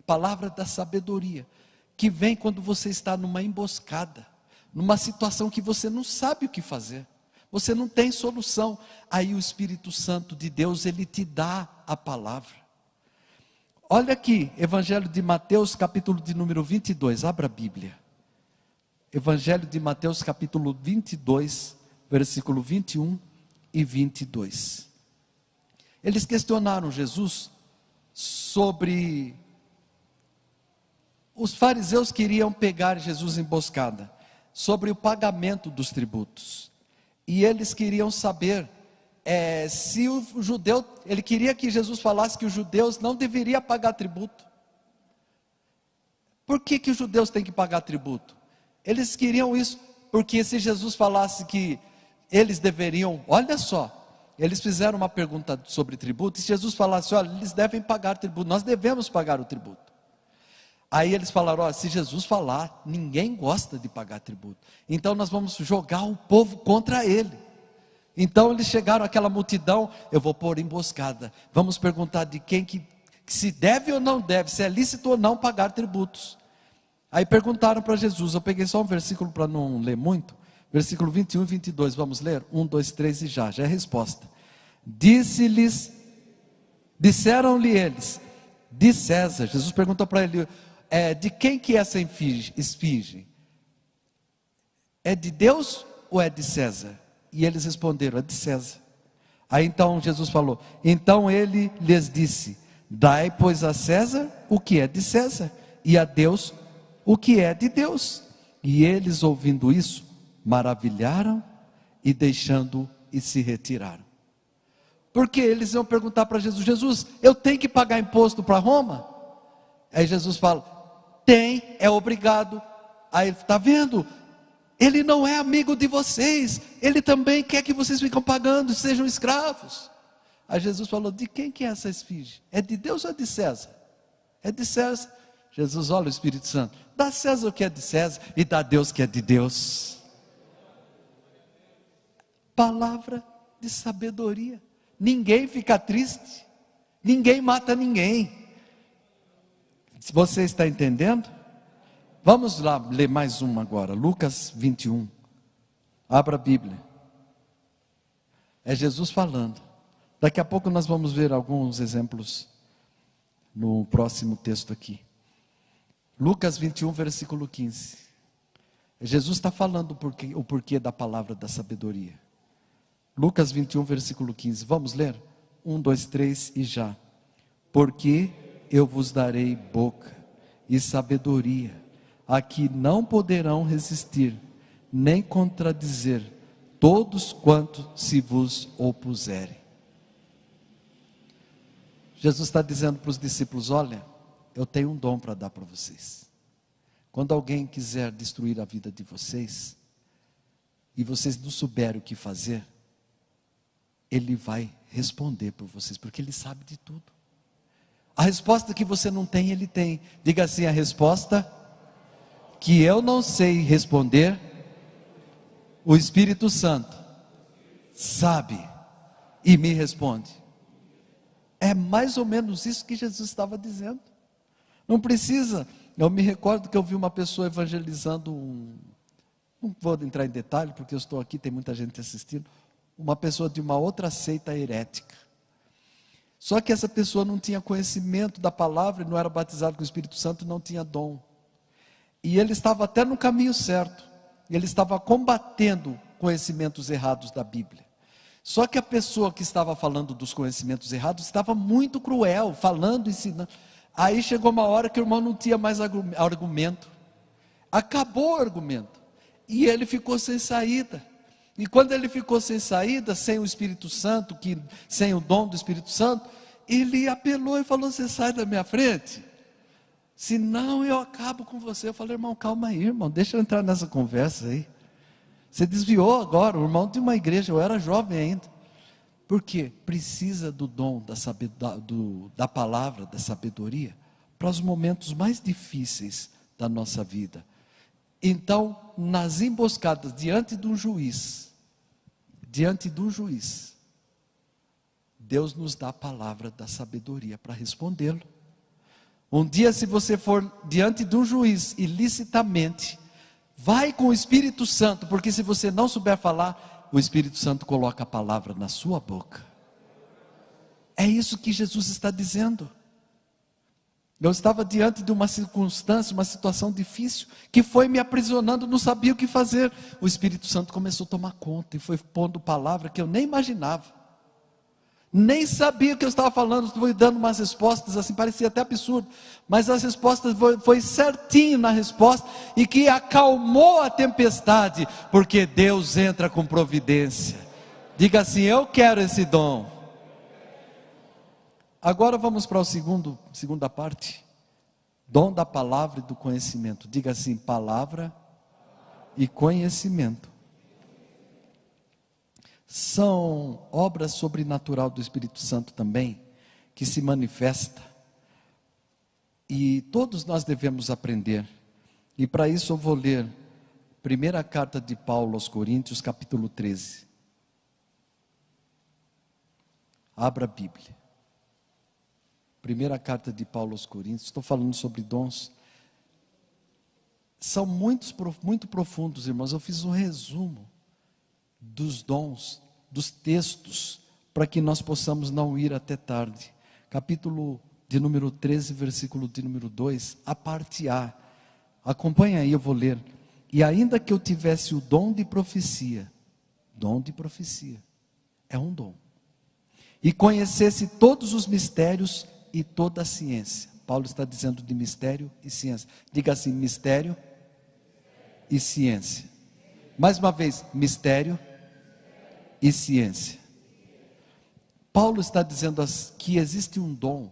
Speaker 1: palavra da sabedoria, que vem quando você está numa emboscada, numa situação que você não sabe o que fazer. Você não tem solução. Aí o Espírito Santo de Deus, ele te dá a palavra. Olha aqui, Evangelho de Mateus, capítulo de número 22, abra a Bíblia. Evangelho de Mateus, capítulo 22, versículo 21 e 22. Eles questionaram Jesus sobre... Os fariseus queriam pegar Jesus emboscada, sobre o pagamento dos tributos. E eles queriam saber se o judeu, ele queria que Jesus falasse que os judeus não deveriam pagar tributo. Por que os judeus têm que pagar tributo? Eles queriam isso, porque se Jesus falasse que eles deveriam, olha só, eles fizeram uma pergunta sobre tributo, e se Jesus falasse: olha, eles devem pagar tributo, nós devemos pagar o tributo. Aí eles falaram: olha, se Jesus falar, ninguém gosta de pagar tributo, então nós vamos jogar o povo contra ele. Então eles chegaram àquela multidão: eu vou pôr emboscada, vamos perguntar de quem que se deve ou não deve, se é lícito ou não pagar tributos. Aí perguntaram para Jesus, eu peguei só um versículo para não ler muito, versículo 21 e 22, vamos ler? 1, 2, 3 e já é a resposta. Disseram-lhe eles: de César. Jesus perguntou para ele: de quem que é essa esfinge? É de Deus ou é de César? E eles responderam: é de César. Aí então Jesus falou: então ele lhes disse: dai pois a César o que é de César, e a Deus o que é de Deus. E eles, ouvindo isso, maravilharam, e deixando e se retiraram. Porque eles iam perguntar para Jesus: Jesus, eu tenho que pagar imposto para Roma? Aí Jesus fala: tem, é obrigado. Aí está vendo? Ele não é amigo de vocês, ele também quer que vocês fiquem pagando, sejam escravos. Aí Jesus falou: de quem que é essa esfinge? É de Deus ou é de César? É de César. Jesus, olha o Espírito Santo, dá a César o que é de César e dá a Deus o que é de Deus. Palavra de sabedoria. Ninguém fica triste, ninguém mata ninguém. Você está entendendo? Vamos lá ler mais uma agora, Lucas 21. Abra a Bíblia. É Jesus falando. Daqui a pouco nós vamos ver alguns exemplos no próximo texto aqui. Lucas 21, versículo 15. Jesus está falando o porquê da palavra da sabedoria. Lucas 21, versículo 15. Vamos ler? 1, 2, 3 e já. Porque eu vos darei boca e sabedoria, a que não poderão resistir, nem contradizer todos quanto se vos opuserem. Jesus está dizendo para os discípulos: olha, eu tenho um dom para dar para vocês. Quando alguém quiser destruir a vida de vocês, e vocês não souberem o que fazer, Ele vai responder por vocês, porque Ele sabe de tudo. A resposta que você não tem, Ele tem. Diga assim: a resposta que eu não sei responder, o Espírito Santo sabe e me responde. É mais ou menos isso que Jesus estava dizendo. Não precisa. Eu me recordo que eu vi uma pessoa evangelizando não vou entrar em detalhe, porque eu estou aqui, tem muita gente assistindo, uma pessoa de uma outra seita herética. Só que essa pessoa não tinha conhecimento da palavra, não era batizado com o Espírito Santo, não tinha dom. E ele estava até no caminho certo. Ele estava combatendo conhecimentos errados da Bíblia. Só que a pessoa que estava falando dos conhecimentos errados estava muito cruel, falando, ensinando. Aí chegou uma hora que o irmão não tinha mais argumento. Acabou o argumento. E ele ficou sem saída. E quando ele ficou sem saída, sem o Espírito Santo, sem o dom do Espírito Santo, ele apelou e falou: você sai da minha frente, senão eu acabo com você. Eu falei: irmão, calma aí, irmão, deixa eu entrar nessa conversa aí. Você desviou agora, o irmão de uma igreja, eu era jovem ainda. Por quê? Precisa do dom da palavra, da sabedoria, para os momentos mais difíceis da nossa vida. Então, nas emboscadas, diante de um juiz, Deus nos dá a palavra da sabedoria para respondê-lo. Um dia, se você for diante de um juiz ilicitamente, vai com o Espírito Santo, porque se você não souber falar, o Espírito Santo coloca a palavra na sua boca. É isso que Jesus está dizendo. Eu estava diante de uma circunstância, uma situação difícil, que foi me aprisionando, não sabia o que fazer. O Espírito Santo começou a tomar conta e foi pondo palavra que eu nem imaginava. Nem sabia o que eu estava falando, fui dando umas respostas assim, parecia até absurdo. Mas as respostas foi certinho na resposta, e que acalmou a tempestade, porque Deus entra com providência. Diga assim: eu quero esse dom. Agora vamos para a segunda parte. Dom da palavra e do conhecimento. Diga assim: palavra e conhecimento. São obras sobrenatural do Espírito Santo também, que se manifesta. E todos nós devemos aprender. E para isso eu vou ler primeira carta de Paulo aos Coríntios, capítulo 13. Abra a Bíblia. Primeira carta de Paulo aos Coríntios. Estou falando sobre dons. São muito profundos, irmãos. Eu fiz um resumo dos dons, dos textos, para que nós possamos não ir até tarde. Capítulo de número 13, versículo de número 2, a parte A. Acompanha aí, eu vou ler. E ainda que eu tivesse o dom de profecia é um dom, e conhecesse todos os mistérios e toda a ciência. Paulo está dizendo de mistério e ciência. Diga assim: mistério e ciência. Mais uma vez: mistério e ciência. Paulo está dizendo que existe um dom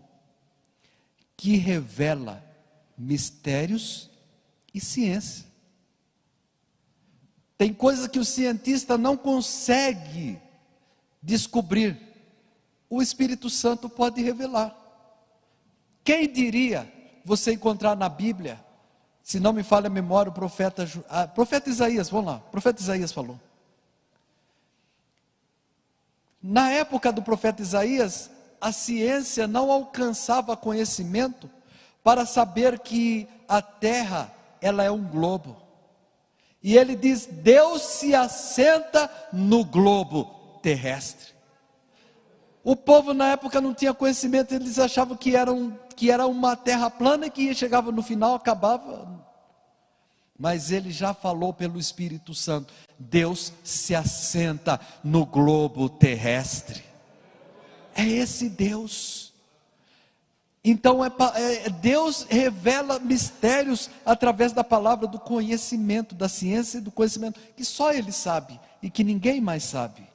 Speaker 1: que revela mistérios e ciência. Tem coisa que o cientista não consegue descobrir, o Espírito Santo pode revelar. Quem diria você encontrar na Bíblia, se não me falha a memória, o profeta Isaías, vamos lá, o profeta Isaías falou. Na época do profeta Isaías, a ciência não alcançava conhecimento para saber que a terra, ela é um globo. E ele diz: Deus se assenta no globo terrestre. O povo na época não tinha conhecimento, eles achavam que era uma terra plana, que chegava no final, acabava. Mas ele já falou pelo Espírito Santo: Deus se assenta no globo terrestre. É esse Deus. Então Deus revela mistérios através da palavra, do conhecimento, da ciência e do conhecimento, que só Ele sabe e que ninguém mais sabe.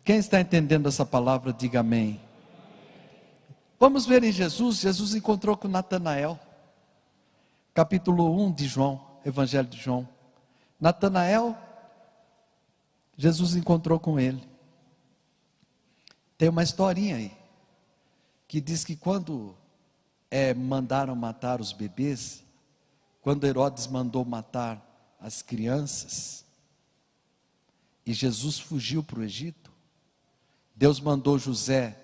Speaker 1: Quem está entendendo essa palavra, diga amém. Vamos ver em Jesus. Jesus encontrou com Natanael, capítulo 1 de João, Evangelho de João. Natanael, Jesus encontrou com ele. Tem uma historinha aí, que diz que quando mandaram matar os bebês, quando Herodes mandou matar as crianças, e Jesus fugiu para o Egito, Deus mandou José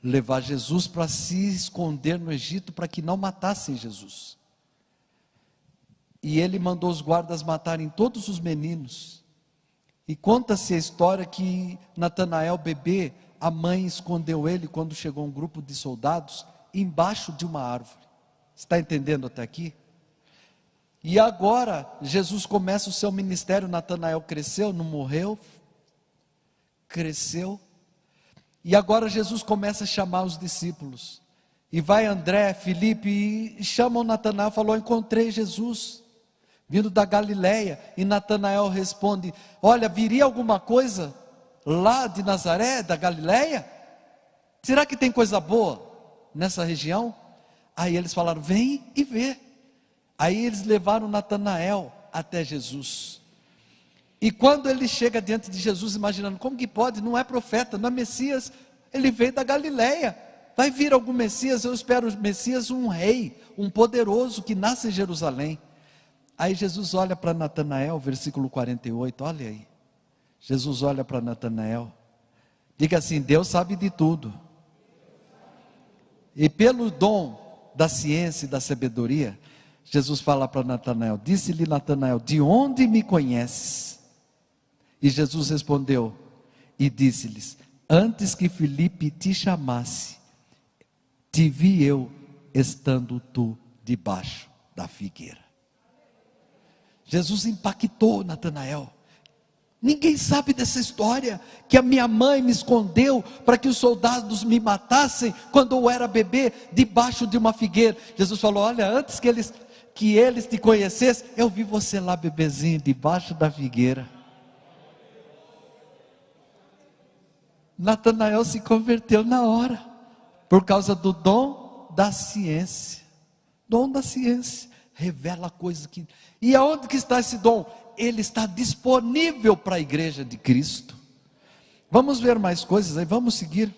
Speaker 1: levar Jesus para se esconder no Egito, para que não matassem Jesus. E ele mandou os guardas matarem todos os meninos. E conta-se a história que Natanael, bebê, a mãe escondeu ele quando chegou um grupo de soldados embaixo de uma árvore. Está entendendo até aqui? E agora Jesus começa o seu ministério. Natanael cresceu, não morreu, cresceu. E agora Jesus começa a chamar os discípulos. E vai André, Filipe, e chamam Natanael, falou: encontrei Jesus, vindo da Galileia. E Natanael responde: olha, viria alguma coisa lá de Nazaré, da Galileia? Será que tem coisa boa nessa região? Aí eles falaram: vem e vê. Aí eles levaram Natanael até Jesus. E quando ele chega diante de Jesus, imaginando: como que pode? Não é profeta, não é Messias, ele veio da Galileia. Vai vir algum Messias? Eu espero o Messias, um rei, um poderoso que nasce em Jerusalém. Aí Jesus olha para Natanael, versículo 48, olha aí. Jesus olha para Natanael, diga assim: Deus sabe de tudo. E pelo dom da ciência e da sabedoria, Jesus fala para Natanael, disse-lhe Natanael: de onde me conheces? E Jesus respondeu e disse-lhes: antes que Filipe te chamasse, te vi eu estando tu debaixo da figueira. Jesus impactou Natanael. Ninguém sabe dessa história, que a minha mãe me escondeu para que os soldados me matassem quando eu era bebê, debaixo de uma figueira. Jesus falou: olha, antes que eles te conhecessem, eu vi você lá bebezinho, debaixo da figueira. Natanael se converteu na hora, por causa do dom da ciência. Dom da ciência, revela coisas que... E aonde que está esse dom? Ele está disponível para a igreja de Cristo. Vamos ver mais coisas aí, vamos seguir.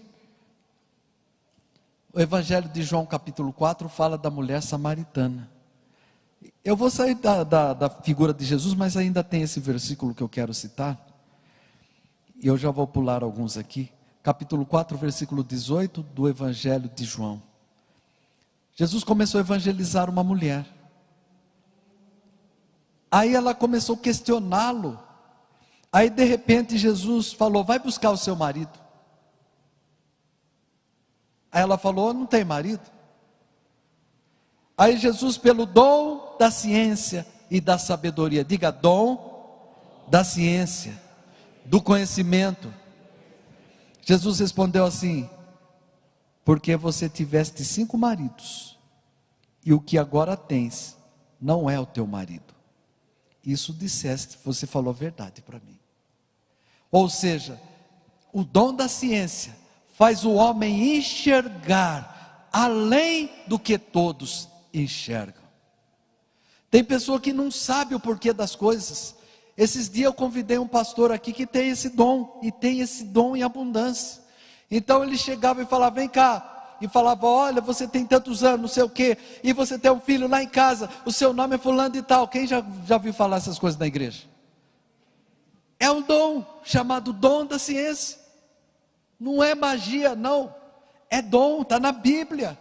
Speaker 1: O Evangelho de João capítulo 4 fala da mulher samaritana. Eu vou sair da figura de Jesus, mas ainda tem esse versículo que eu quero citar. E eu já vou pular alguns aqui. Capítulo 4, versículo 18 do Evangelho de João. Jesus começou a evangelizar uma mulher. Aí ela começou a questioná-lo. Aí de repente Jesus falou: vai buscar o seu marido. Aí ela falou: não tem marido. Aí Jesus, pelo dom da ciência e da sabedoria, diga dom da ciência, do conhecimento, Jesus respondeu assim: porque você tiveste 5 maridos, e o que agora tens não é o teu marido. Isso disseste, você falou a verdade para mim. Ou seja, o dom da ciência faz o homem enxergar além do que todos enxergam. Tem pessoa que não sabe o porquê das coisas. Esses dias eu convidei um pastor aqui que tem esse dom, e tem esse dom em abundância. Então ele chegava e falava: vem cá. E falava: olha, você tem tantos anos, não sei o quê, e você tem um filho lá em casa, o seu nome é fulano e tal. Quem já viu falar essas coisas na igreja? É um dom, chamado dom da ciência. Não é magia, não. É dom, está na Bíblia.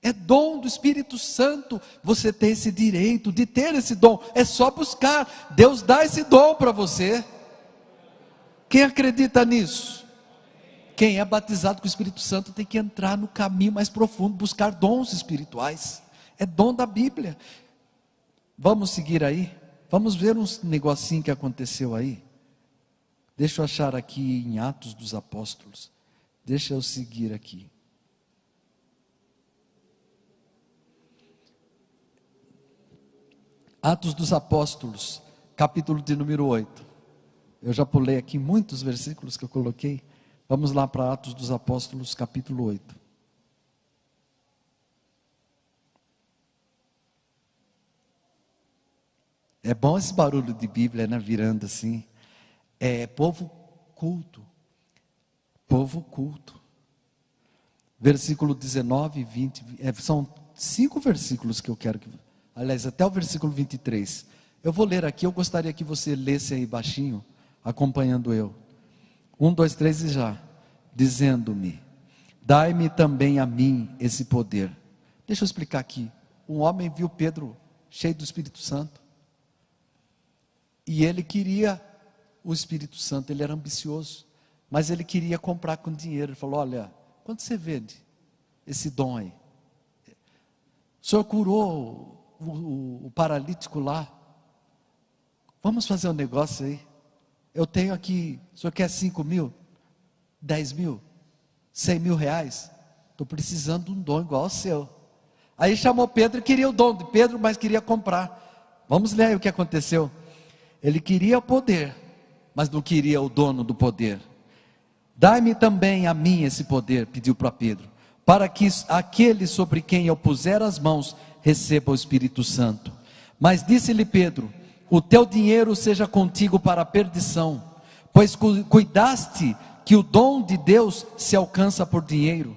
Speaker 1: É dom do Espírito Santo. Você tem esse direito de ter esse dom. É só buscar. Deus dá esse dom para você. Quem acredita nisso? Quem é batizado com o Espírito Santo tem que entrar no caminho mais profundo, buscar dons espirituais. É dom da Bíblia. Vamos seguir aí? Vamos ver um negocinho que aconteceu aí. Deixa eu achar aqui em Atos dos Apóstolos. Deixa eu seguir aqui. Atos dos Apóstolos, capítulo de número 8. Eu já pulei aqui muitos versículos que eu coloquei. Vamos lá para Atos dos Apóstolos, capítulo 8. É bom esse barulho de Bíblia, né? Virando assim. É povo culto. Povo culto. Versículo 19 e 20. São 5 versículos que eu quero que... Aliás, até o versículo 23. Eu vou ler aqui, eu gostaria que você lesse aí baixinho, acompanhando eu. 1, 2, 3 e já. Dizendo-me: dai-me também a mim esse poder. Deixa eu explicar aqui. Um homem viu Pedro cheio do Espírito Santo. E ele queria o Espírito Santo, ele era ambicioso. Mas ele queria comprar com dinheiro. Ele falou: olha, quanto você vende esse dom aí? O senhor curou o paralítico lá. Vamos fazer um negócio aí. Eu tenho aqui, o senhor quer 5 mil? 10 mil? 100 mil reais? Estou precisando de um dom igual ao seu. Aí chamou Pedro e queria o dom de Pedro, mas queria comprar. Vamos ler aí o que aconteceu. Ele queria o poder, mas não queria o dono do poder. Dai-me também a mim esse poder, pediu para Pedro, para que aquele sobre quem eu puser as mãos receba o Espírito Santo. Mas disse-lhe Pedro: o teu dinheiro seja contigo para a perdição, pois cuidaste que o dom de Deus se alcança por dinheiro.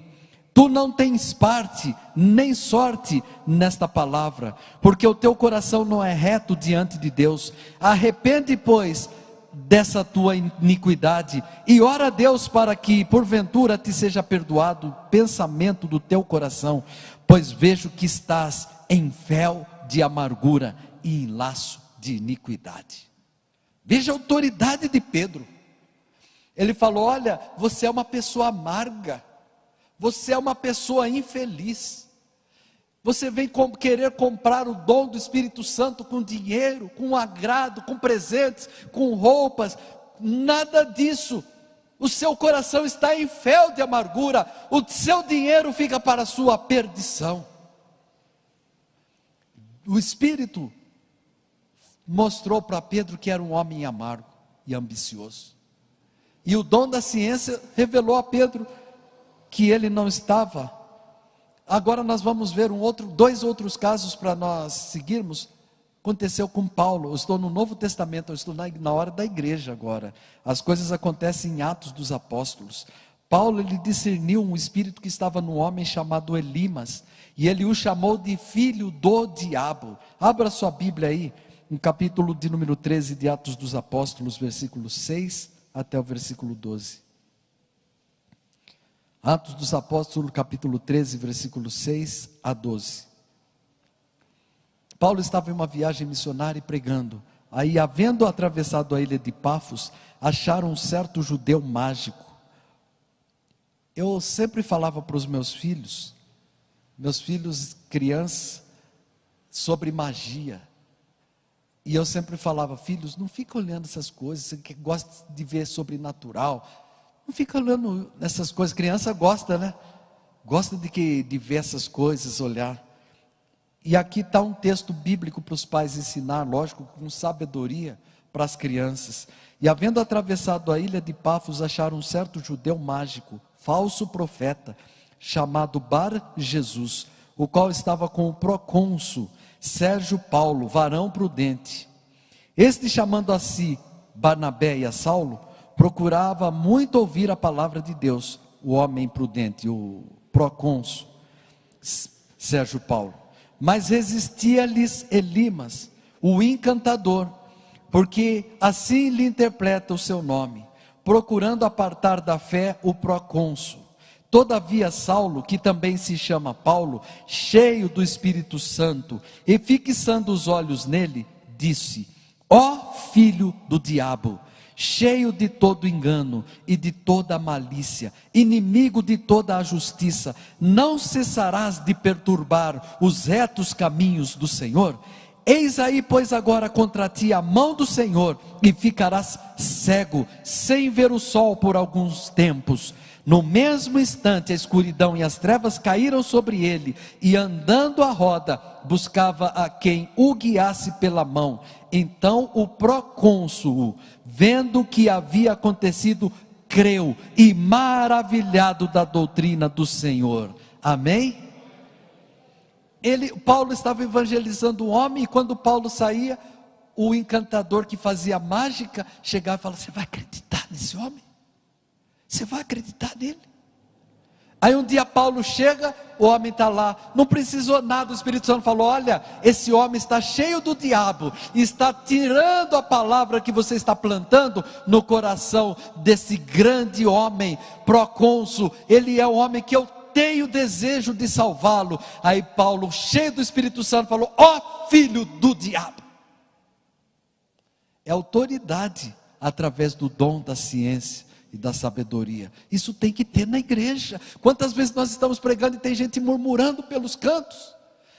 Speaker 1: Tu não tens parte nem sorte nesta palavra, porque o teu coração não é reto diante de Deus. Arrepende, pois, dessa tua iniquidade, e ora a Deus para que porventura te seja perdoado o pensamento do teu coração, pois vejo que estás em fel de amargura e em laço de iniquidade. Veja a autoridade de Pedro. Ele falou: olha, você é uma pessoa amarga, você é uma pessoa infeliz, você vem querer comprar o dom do Espírito Santo com dinheiro, com agrado, com presentes, com roupas. Nada disso. O seu coração está em fel de amargura. O seu dinheiro fica para a sua perdição. O Espírito mostrou para Pedro que era um homem amargo e ambicioso. E o dom da ciência revelou a Pedro que ele não estava. Agora nós vamos ver dois outros casos para nós seguirmos. Aconteceu com Paulo. Eu estou no Novo Testamento, eu estou na hora da igreja agora. As coisas acontecem em Atos dos Apóstolos. Paulo, ele discerniu um espírito que estava no homem chamado Elimas, e ele o chamou de filho do diabo. Abra sua Bíblia aí, no capítulo de número 13 de Atos dos Apóstolos, versículo 6 até o versículo 12. Atos dos Apóstolos, capítulo 13, versículo 6 a 12. Paulo estava em uma viagem missionária e pregando. Aí, havendo atravessado a ilha de Pafos, acharam um certo judeu mágico. Eu sempre falava para os meus filhos crianças, sobre magia. E eu sempre falava: filhos, não fica olhando essas coisas, você que gosta de ver sobrenatural, não fica olhando essas coisas. Criança gosta, né? Gosta de ver essas coisas, olhar. E aqui está um texto bíblico para os pais ensinar, lógico, com sabedoria para as crianças. E havendo atravessado a ilha de Pafos, acharam um certo judeu mágico, falso profeta, chamado Bar Jesus, o qual estava com o procônsul Sérgio Paulo, varão prudente. Este, chamando a si Barnabé e a Saulo, procurava muito ouvir a palavra de Deus, o homem prudente, o procônsul Sérgio Paulo. Mas resistia-lhes Elimas, o encantador, porque assim lhe interpreta o seu nome, procurando apartar da fé o procônsul. Todavia Saulo, que também se chama Paulo, cheio do Espírito Santo, e fixando os olhos nele, disse: ó filho do diabo, cheio de todo engano e de toda malícia, inimigo de toda a justiça, não cessarás de perturbar os retos caminhos do Senhor? Eis aí, pois, agora contra ti a mão do Senhor, e ficarás cego, sem ver o sol por alguns tempos. No mesmo instante a escuridão e as trevas caíram sobre ele, e andando à roda, buscava a quem o guiasse pela mão. Então o procônsul, vendo o que havia acontecido, creu, e maravilhado da doutrina do Senhor. Amém? Paulo estava evangelizando o homem, e quando Paulo saía, o encantador que fazia mágica chegava e falava: você vai acreditar nesse homem? Você vai acreditar nele? Aí um dia Paulo chega, o homem está lá, não precisou nada, o Espírito Santo falou: olha, esse homem está cheio do diabo, está tirando a palavra que você está plantando no coração desse grande homem, procônsul. Ele é o homem que eu tenho desejo de salvá-lo. Aí Paulo, cheio do Espírito Santo, falou: ó filho do diabo. É autoridade através do dom da ciência e da sabedoria. Isso tem que ter na igreja. Quantas vezes nós estamos pregando e tem gente murmurando pelos cantos,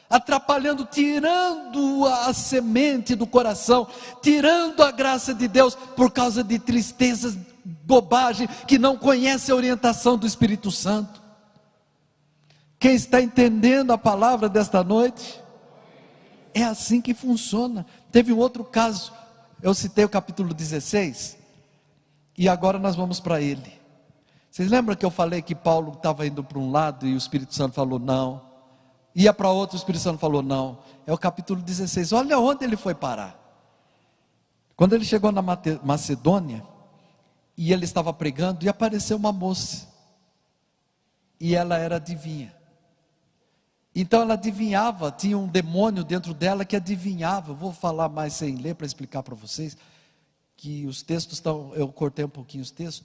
Speaker 1: atrapalhando, tirando a semente do coração, tirando a graça de Deus por causa de tristezas, bobagem, que não conhece a orientação do Espírito Santo. Quem está entendendo a palavra desta noite? É assim que funciona. Teve um outro caso, eu citei o capítulo 16, e agora nós vamos para ele. Vocês lembram que eu falei que Paulo estava indo para um lado e o Espírito Santo falou não, ia para outro, o Espírito Santo falou não? É o capítulo 16, olha onde ele foi parar. Quando ele chegou na Macedônia, e ele estava pregando, e apareceu uma moça, e ela era adivinha. Então ela adivinhava, tinha um demônio dentro dela que adivinhava. Eu vou falar mais sem ler para explicar para vocês, que os textos estão, eu cortei um pouquinho os textos.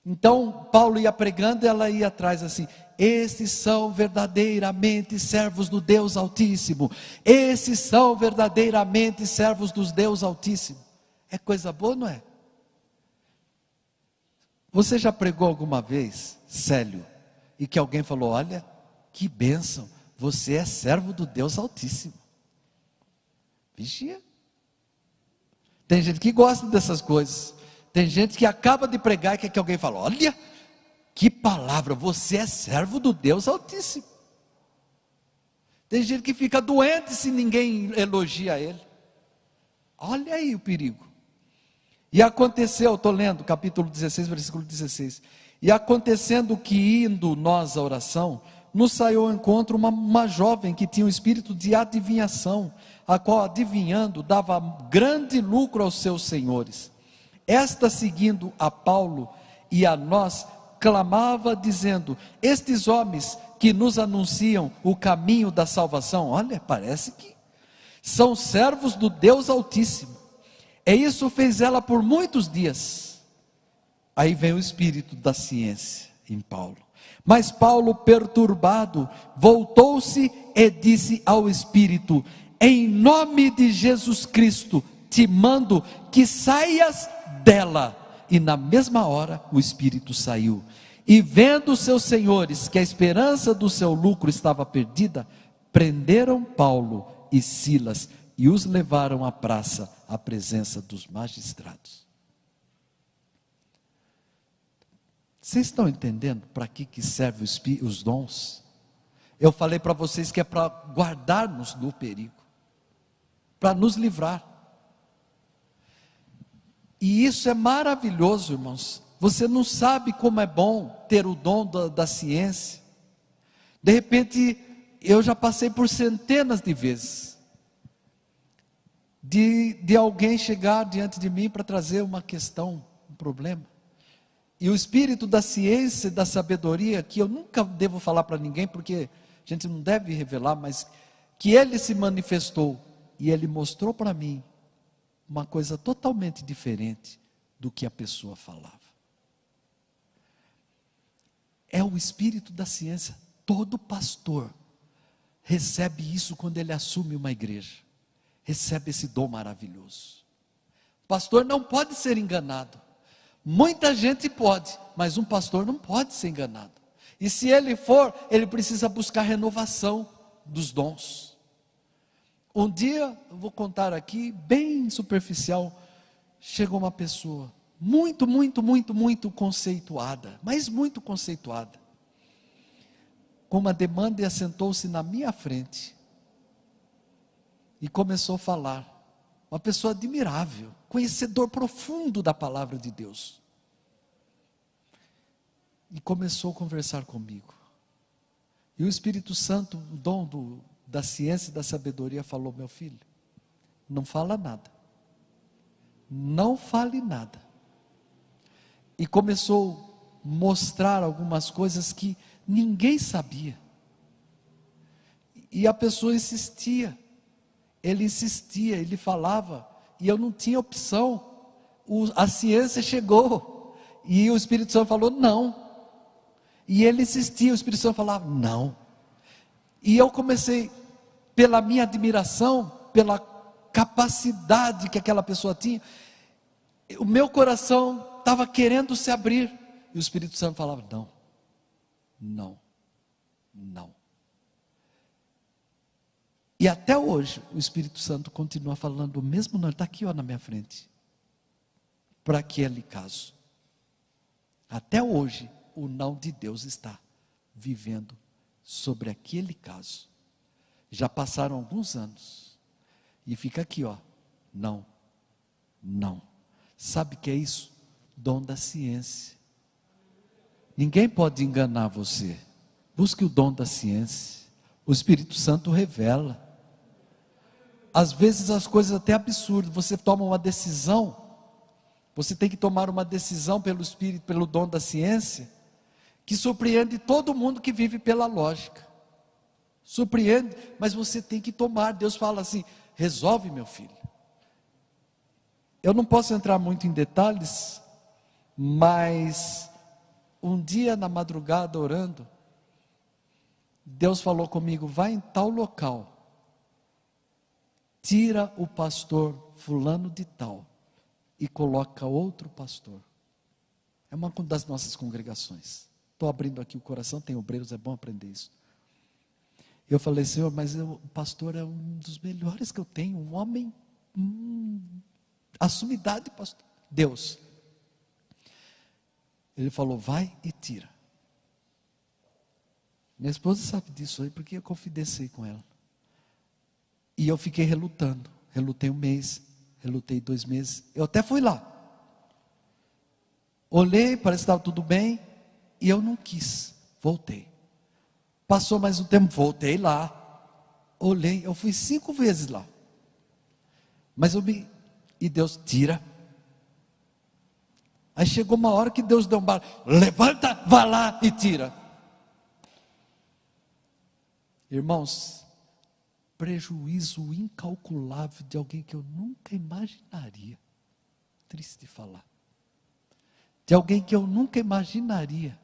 Speaker 1: Então Paulo ia pregando e ela ia atrás assim: esses são verdadeiramente servos do Deus Altíssimo, esses são verdadeiramente servos do Deus Altíssimo. É coisa boa, não é? Você já pregou alguma vez, Célio, e que alguém falou: olha, que bênção, você é servo do Deus Altíssimo? Vigia. Tem gente que gosta dessas coisas. Tem gente que acaba de pregar e quer que alguém fale: olha, que palavra, você é servo do Deus Altíssimo. Tem gente que fica doente se ninguém elogia ele. Olha aí o perigo. E aconteceu, estou lendo capítulo 16, versículo 16. E acontecendo que, indo nós à oração, nos saiu ao encontro uma jovem que tinha um espírito de adivinhação, a qual, adivinhando, dava grande lucro aos seus senhores. Esta, seguindo a Paulo e a nós, clamava dizendo: estes homens que nos anunciam o caminho da salvação, olha, parece que são servos do Deus Altíssimo. E isso fez ela por muitos dias. Aí vem o espírito da ciência em Paulo. Mas Paulo, perturbado, voltou-se e disse ao Espírito: em nome de Jesus Cristo, te mando que saias dela. E na mesma hora o Espírito saiu. E vendo os seus senhores que a esperança do seu lucro estava perdida, prenderam Paulo e Silas e os levaram à praça, à presença dos magistrados. Vocês estão entendendo para que servem os dons? Eu falei para vocês que é para guardar-nos do perigo, para nos livrar. E isso é maravilhoso, irmãos. Você não sabe como é bom ter o dom da ciência. De repente, eu já passei por centenas de vezes de alguém chegar diante de mim para trazer uma questão problema. E o espírito da ciência e da sabedoria, que eu nunca devo falar para ninguém, porque a gente não deve revelar, mas que ele se manifestou e ele mostrou para mim uma coisa totalmente diferente do que a pessoa falava. É o espírito da ciência. Todo pastor recebe isso quando ele assume uma igreja. Recebe esse dom maravilhoso. O pastor não pode ser enganado. Muita gente pode, mas um pastor não pode ser enganado. E se ele for, ele precisa buscar renovação dos dons. Um dia, eu vou contar aqui, bem superficial, chegou uma pessoa muito conceituada, mas muito conceituada, com uma demanda, e assentou-se na minha frente e começou a falar. Uma pessoa admirável, conhecedor profundo da palavra de Deus, e começou a conversar comigo. E o Espírito Santo, o dom da ciência e da sabedoria, falou: meu filho, não fala nada, não fale nada. E começou a mostrar algumas coisas que ninguém sabia. E a pessoa insistia, ele insistia, ele falava, e eu não tinha opção. A ciência chegou, e o Espírito Santo falou não. E ele insistia, o Espírito Santo falava não. E eu comecei, pela minha admiração, pela capacidade que aquela pessoa tinha, o meu coração estava querendo se abrir, e o Espírito Santo falava não, não, não. E até hoje o Espírito Santo continua falando o mesmo não. Ele está aqui, ó, na minha frente, para aquele caso. Até hoje o não de Deus está vivendo sobre aquele caso. Já passaram alguns anos, e fica aqui, ó, não, não. Sabe o que é isso? Dom da ciência. Ninguém pode enganar você. Busque o dom da ciência. O Espírito Santo revela. Às vezes as coisas até absurdas. Você toma uma decisão, você tem que tomar uma decisão pelo Espírito, pelo dom da ciência, que surpreende todo mundo que vive pela lógica. Surpreende, mas você tem que tomar. Deus fala assim: resolve, meu filho. Eu não posso entrar muito em detalhes, mas um dia na madrugada orando, Deus falou comigo: vai em tal local, tira o pastor fulano de tal e coloca outro pastor. É uma das nossas congregações. Estou abrindo aqui o coração, tem obreiros, é bom aprender isso. Eu falei: Senhor, mas o pastor é um dos melhores que eu tenho, um homem, a sua idade, pastor. Deus. Ele falou: vai e tira. Minha esposa sabe disso aí, porque eu confidenciei com ela. E eu fiquei relutando. Relutei um mês, relutei 2 meses. Eu até fui lá. Olhei, parece que estava tudo bem, e eu não quis. Voltei. Passou mais um tempo, voltei lá. Olhei, eu fui 5 vezes lá. Mas e Deus tira. Aí chegou uma hora que Deus deu um barulho: levanta, vá lá e tira. Irmãos, prejuízo incalculável de alguém que eu nunca imaginaria. Triste falar. De alguém que eu nunca imaginaria.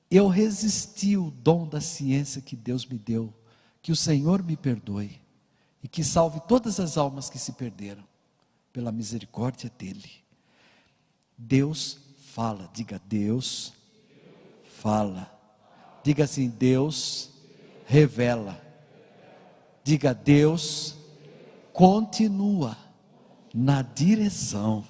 Speaker 1: Eu resisti o dom da ciência que Deus me deu. Que o Senhor me perdoe e que salve todas as almas que se perderam pela misericórdia dele. Deus fala. Diga: Deus fala. Diga assim: Deus revela. Diga: Deus continua na direção.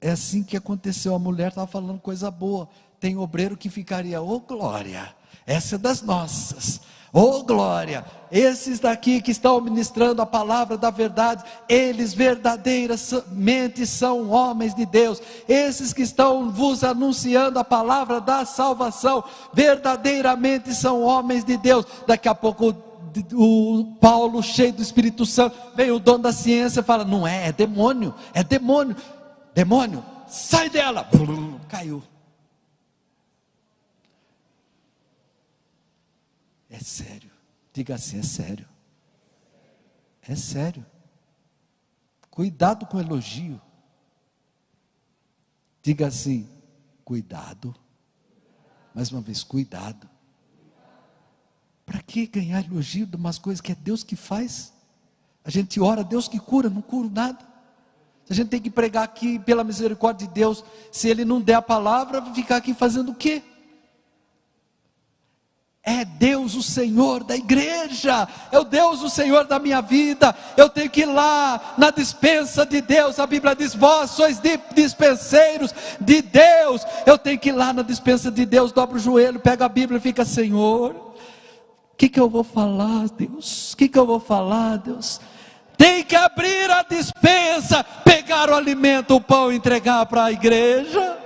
Speaker 1: É assim que aconteceu. A mulher estava falando coisa boa. Tem obreiro que ficaria: ô glória, essa é das nossas. Ô glória, esses daqui que estão ministrando a palavra da verdade, eles verdadeiramente são homens de Deus. Esses que estão vos anunciando a palavra da salvação, verdadeiramente são homens de Deus. Daqui a pouco o Paulo, cheio do Espírito Santo, veio o dom da ciência, fala: não é, é demônio, é demônio. demônio, sai dela, caiu. É sério, diga assim, é sério. É sério. Cuidado com o elogio. Diga assim, cuidado. Mais uma vez, cuidado. Para que ganhar elogio de umas coisas que é Deus que faz? A gente ora, Deus que cura, não cura nada. A gente tem que pregar aqui pela misericórdia de Deus. Se Ele não der a palavra, vai ficar aqui fazendo o quê? É Deus o Senhor da igreja, é o Deus o Senhor da minha vida. Eu tenho que ir lá na despensa de Deus. A Bíblia diz, vós sois dispenseiros de Deus. Eu tenho que ir lá na despensa de Deus, dobro o joelho, pega a Bíblia e fica, Senhor, o que eu vou falar, Deus? O que eu vou falar, Deus? Tem que abrir a despensa, pegar o alimento, o pão e entregar para a igreja.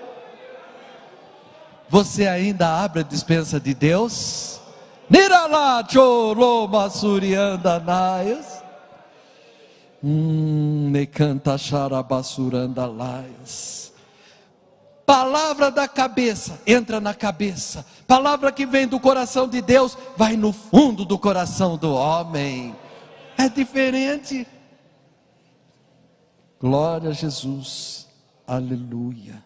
Speaker 1: Você ainda abre a despensa de Deus? Nirala choloma suriandanaias. Me canta xarabasurandalaias. Palavra da cabeça, entra na cabeça. Palavra que vem do coração de Deus, vai no fundo do coração do homem. É diferente. Glória a Jesus. Aleluia.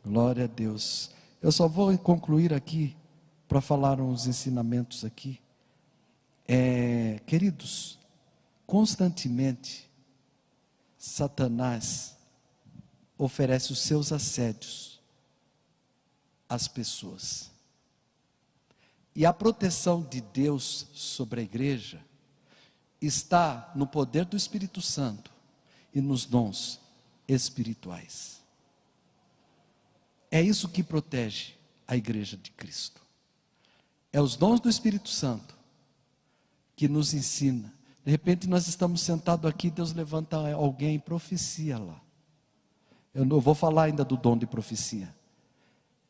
Speaker 1: Glória a Deus. Eu só vou concluir aqui, para falar uns ensinamentos aqui. Queridos, constantemente, Satanás oferece os seus assédios às pessoas. E a proteção de Deus sobre a igreja está no poder do Espírito Santo e nos dons espirituais. É isso que protege a igreja de Cristo. É os dons do Espírito Santo que nos ensina. De repente nós estamos sentados aqui, Deus levanta alguém e profecia lá. Eu não vou falar ainda do dom de profecia.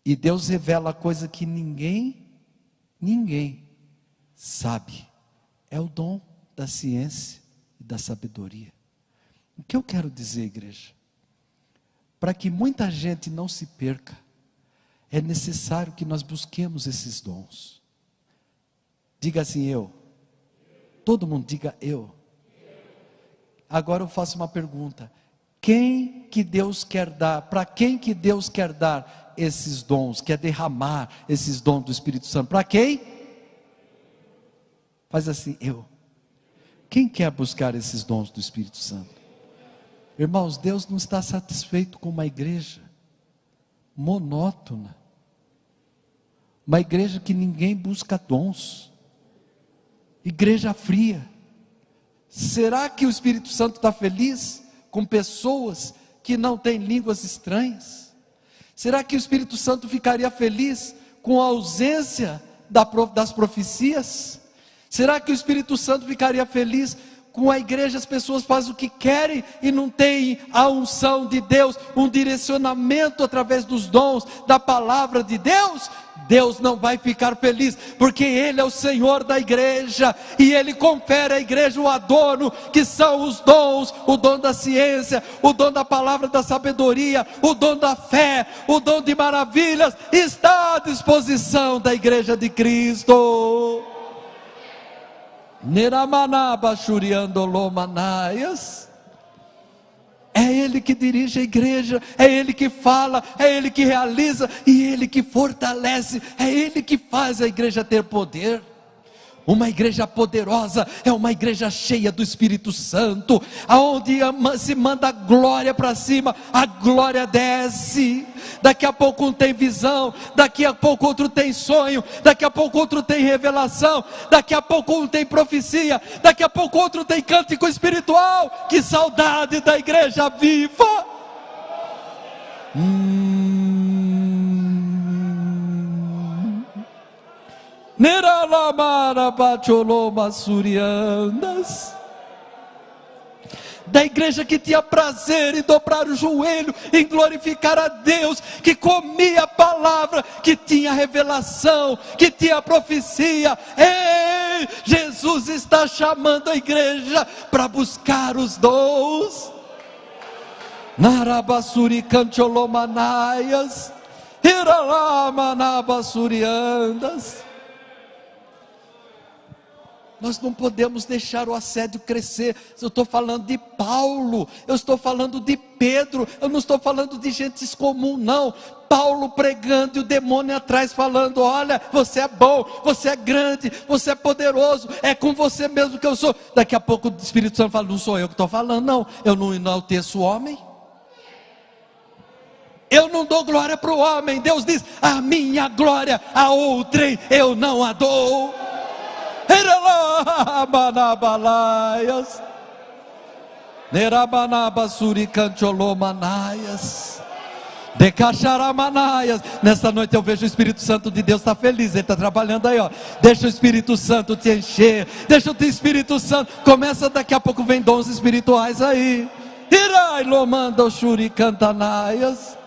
Speaker 1: E Deus revela coisa que ninguém sabe. É o dom da ciência e da sabedoria. O que eu quero dizer, igreja? Para que muita gente não se perca, é necessário que nós busquemos esses dons. Diga assim, eu. Todo mundo diga eu. Agora eu faço uma pergunta. Quem que Deus quer dar? Para quem que Deus quer dar esses dons? Quer derramar esses dons do Espírito Santo? Para quem? Faz assim, eu. Quem quer buscar esses dons do Espírito Santo? Irmãos, Deus não está satisfeito com uma igreja monótona, uma igreja que ninguém busca dons, igreja fria. Será que o Espírito Santo está feliz com pessoas que não têm línguas estranhas? Será que o Espírito Santo ficaria feliz com a ausência das profecias? Será que o Espírito Santo ficaria feliz com a igreja? As pessoas fazem o que querem e não tem a unção de Deus, um direcionamento através dos dons da palavra de Deus. Deus não vai ficar feliz, porque Ele é o Senhor da igreja, e Ele confere à igreja o adorno, que são os dons, o dom da ciência, o dom da palavra da sabedoria, o dom da fé, o dom de maravilhas, está à disposição da igreja de Cristo. Neramanaba Shuriandolomanaias. É Ele que dirige a igreja, é Ele que fala, é Ele que realiza, e Ele que fortalece, é Ele que faz a igreja ter poder. Uma igreja poderosa é uma igreja cheia do Espírito Santo, aonde se manda a glória para cima, a glória desce. Daqui a pouco um tem visão, daqui a pouco outro tem sonho, daqui a pouco outro tem revelação, daqui a pouco um tem profecia, daqui a pouco outro tem cântico espiritual. Que saudade da igreja viva! Da igreja que tinha prazer em dobrar o joelho, em glorificar a Deus, que comia a palavra, que tinha revelação, que tinha profecia. Ei, Jesus está chamando a igreja para buscar os dons. Narabasuri Cancholomanias, Hiralamanabasuriandas. Nós não podemos deixar o assédio crescer. Eu estou falando de Paulo, eu estou falando de Pedro, eu não estou falando de gente comum, não. Paulo pregando e o demônio atrás falando: olha, você é bom, você é grande, você é poderoso, é com você mesmo que eu sou. Daqui a pouco o Espírito Santo fala: não sou eu que estou falando, não, eu não enalteço o homem. Eu não dou glória para o homem. Deus diz: a minha glória a outrem eu não a dou. Manabalaaias, Nerabanabasuri Cancholomanias, Decacharamanaias. Nesta noite eu vejo o Espírito Santo de Deus está feliz, ele está trabalhando aí, ó. Deixa o Espírito Santo te encher, deixa o teu Espírito Santo. Começa, daqui a pouco vem dons espirituais aí. Irai lomanda o shuri cantanaias.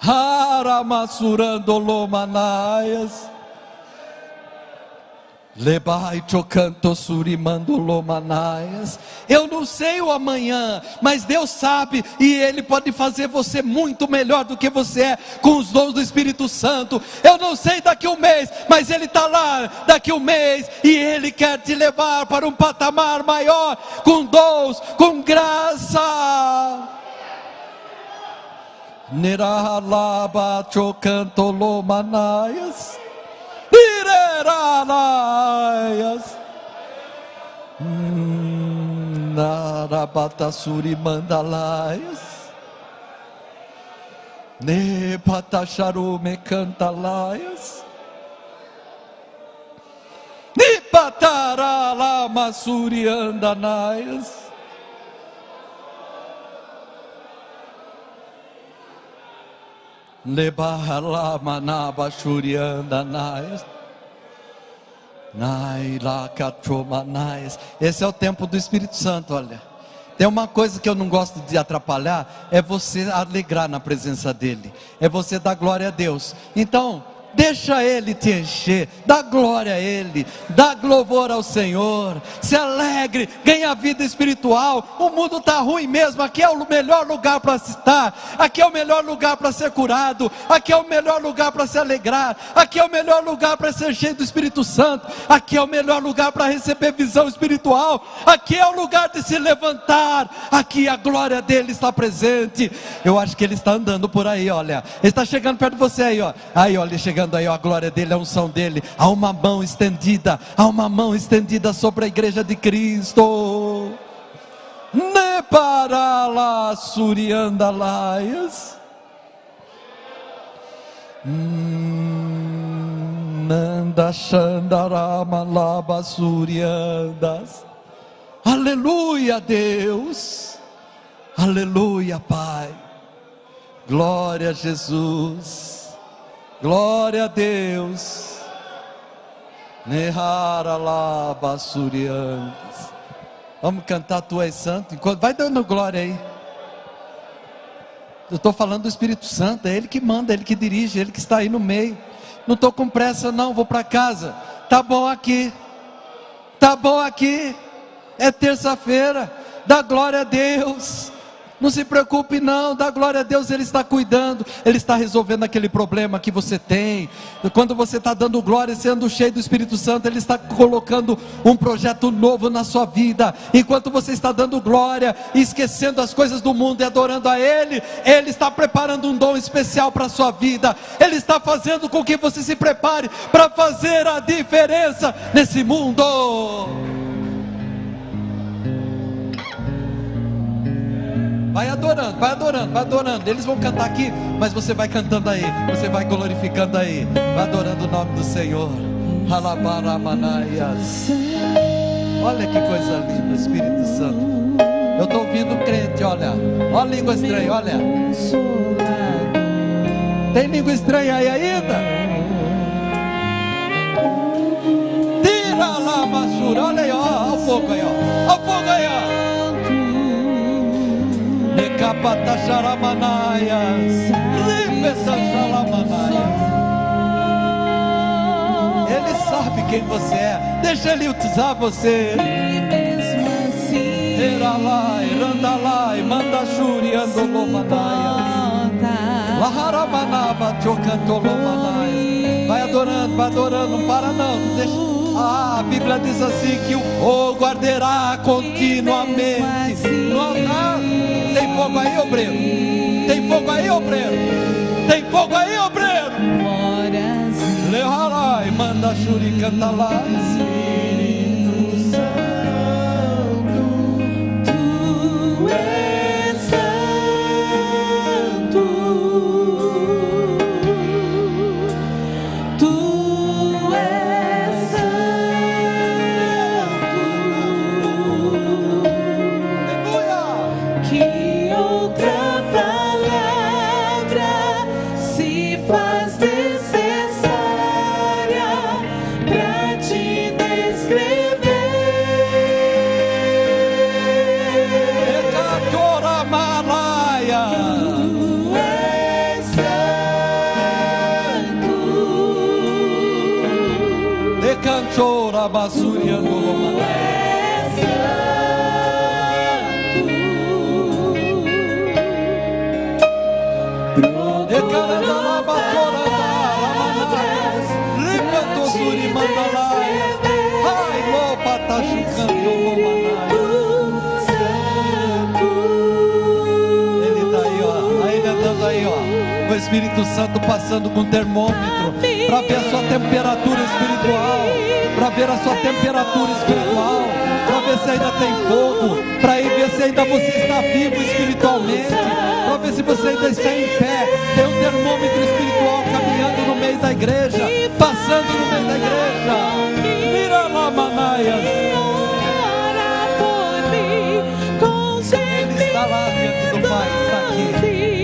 Speaker 1: Haramasurandolomanaias, Lebai chocanto surimandolomanaias. Eu não sei o amanhã, mas Deus sabe, e Ele pode fazer você muito melhor do que você é, com os dons do Espírito Santo. Eu não sei daqui um mês, mas Ele está lá daqui um mês, e Ele quer te levar para um patamar maior, com dons, com graça. Neralaba chocantolomanaias, Ireralaias, Narabatasuri mandalaias, Nepatacharume cantalaias, Nipataralamasuri andanaias, Lebalamanabashuriandanaias, Nailakatromanaias. Esse é o tempo do Espírito Santo. Olha, tem uma coisa que eu não gosto de atrapalhar, é você alegrar na presença dele, é você dar glória a Deus. Então deixa Ele te encher, dá glória a Ele, dá louvor ao Senhor, se alegre, ganha vida espiritual. O mundo está ruim mesmo, aqui é o melhor lugar para estar, aqui é o melhor lugar para ser curado, aqui é o melhor lugar para se alegrar, aqui é o melhor lugar para ser cheio do Espírito Santo, aqui é o melhor lugar para receber visão espiritual, aqui é o lugar de se levantar, aqui a glória dele está presente. Eu acho que ele está andando por aí, olha, ele está chegando perto de você aí, ó. Aí, olha, ele chegando aí, ó, a glória dele, a unção dele, há uma mão estendida sobre a igreja de Cristo. Neparala suriandalaias, Nanda Shandarama suriandas. Aleluia, Deus, aleluia, Pai, glória a Jesus. Glória a Deus. Neharalabasuriandas. Vamos cantar Tu és Santo. Vai dando glória aí. Eu estou falando do Espírito Santo. É Ele que manda, é Ele que dirige, é Ele que está aí no meio. Não estou com pressa não, vou para casa. Tá bom aqui. Tá bom aqui. É terça-feira. Dá glória a Deus. Não se preocupe não, dá glória a Deus, Ele está cuidando, Ele está resolvendo aquele problema que você tem. Quando você está dando glória, sendo cheio do Espírito Santo, Ele está colocando um projeto novo na sua vida. Enquanto você está dando glória, esquecendo as coisas do mundo e adorando a Ele, Ele está preparando um dom especial para a sua vida. Ele está fazendo com que você se prepare para fazer a diferença nesse mundo. Vai adorando, vai adorando, vai adorando. Eles vão cantar aqui, mas você vai cantando aí, você vai glorificando aí, vai adorando o nome do Senhor. Halabaramanaias. Olha que coisa linda, Espírito Santo. Eu estou ouvindo crente, olha. Olha a língua estranha, olha. Tem língua estranha aí ainda? Tira lá, Machura, olha aí, ó. Olha o fogo aí, ó. Olha o fogo aí, ó. Necapataxaramanaias, Ripesacharamanaias. Ele sabe quem você é. Deixa Ele usar você.
Speaker 2: mesmo assim
Speaker 1: Eralai, Randalai, Mandashuri, Andolomanaias. Laharamanaba, Chocantolomanaias. Vai adorando, não para não. Deixa. A Bíblia diz assim que o fogo arderá continuamente no altar. Tem fogo aí, obreiro? Tem fogo aí, obreiro? Tem fogo aí, obreiro? Leharai, Mandashuri, Cantalai. Chora basura no o Espírito Santo passando com termômetro para ver a sua temperatura espiritual, para ver a sua temperatura espiritual, para ver se ainda tem fogo, para ver se ainda você está vivo espiritualmente, para ver se você ainda está em pé. Tem um termômetro espiritual caminhando no meio da igreja, passando no meio da igreja. Mira lá, Manaias. Ele está lá diante do Pai, está aqui.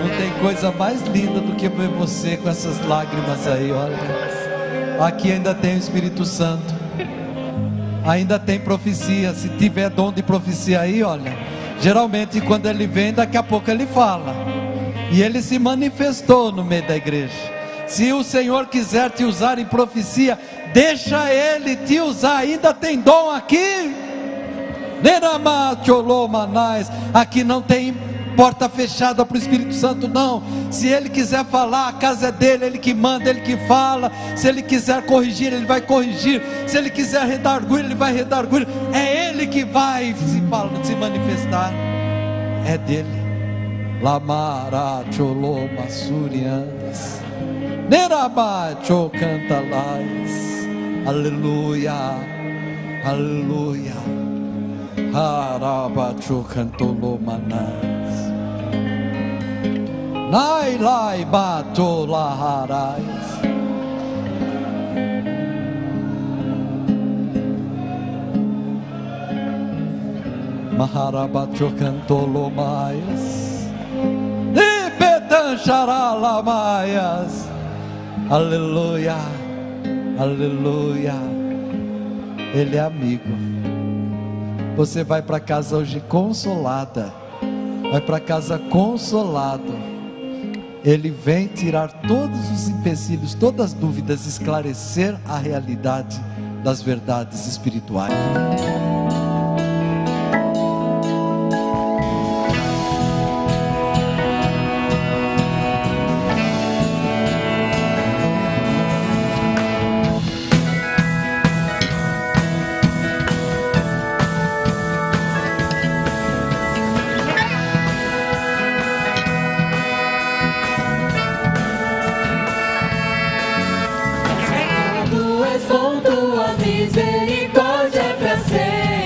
Speaker 1: Não tem coisa mais linda do que ver você com essas lágrimas aí, olha. Aqui ainda tem o Espírito Santo, ainda tem profecia. Se tiver dom de profecia aí, olha, Geralmente quando ele vem, daqui a pouco ele fala. E ele se manifestou no meio da igreja. Se o Senhor quiser te usar em profecia, deixa ele te usar. Ainda tem dom aqui. Aqui não tem porta fechada para o Espírito Santo, não. Se ele quiser falar, a casa é dele, ele que manda, ele que fala. Se ele quiser corrigir, ele vai corrigir. Se ele quiser redarguir, ele vai redarguir. É ele que vai se manifestar. É dele. Lamara choloma surians Nerabacho cantalais. Aleluia, aleluia. Harabacho cantolomanais. Nailai batola harais. Maharabacho cantolomaias. Charalamayas. Aleluia, aleluia. Ele é amigo. Você vai para casa hoje consolada, vai para casa consolado. Ele vem tirar todos os empecilhos, todas as dúvidas, esclarecer a realidade das verdades espirituais.
Speaker 2: Com tua misericórdia pra sempre.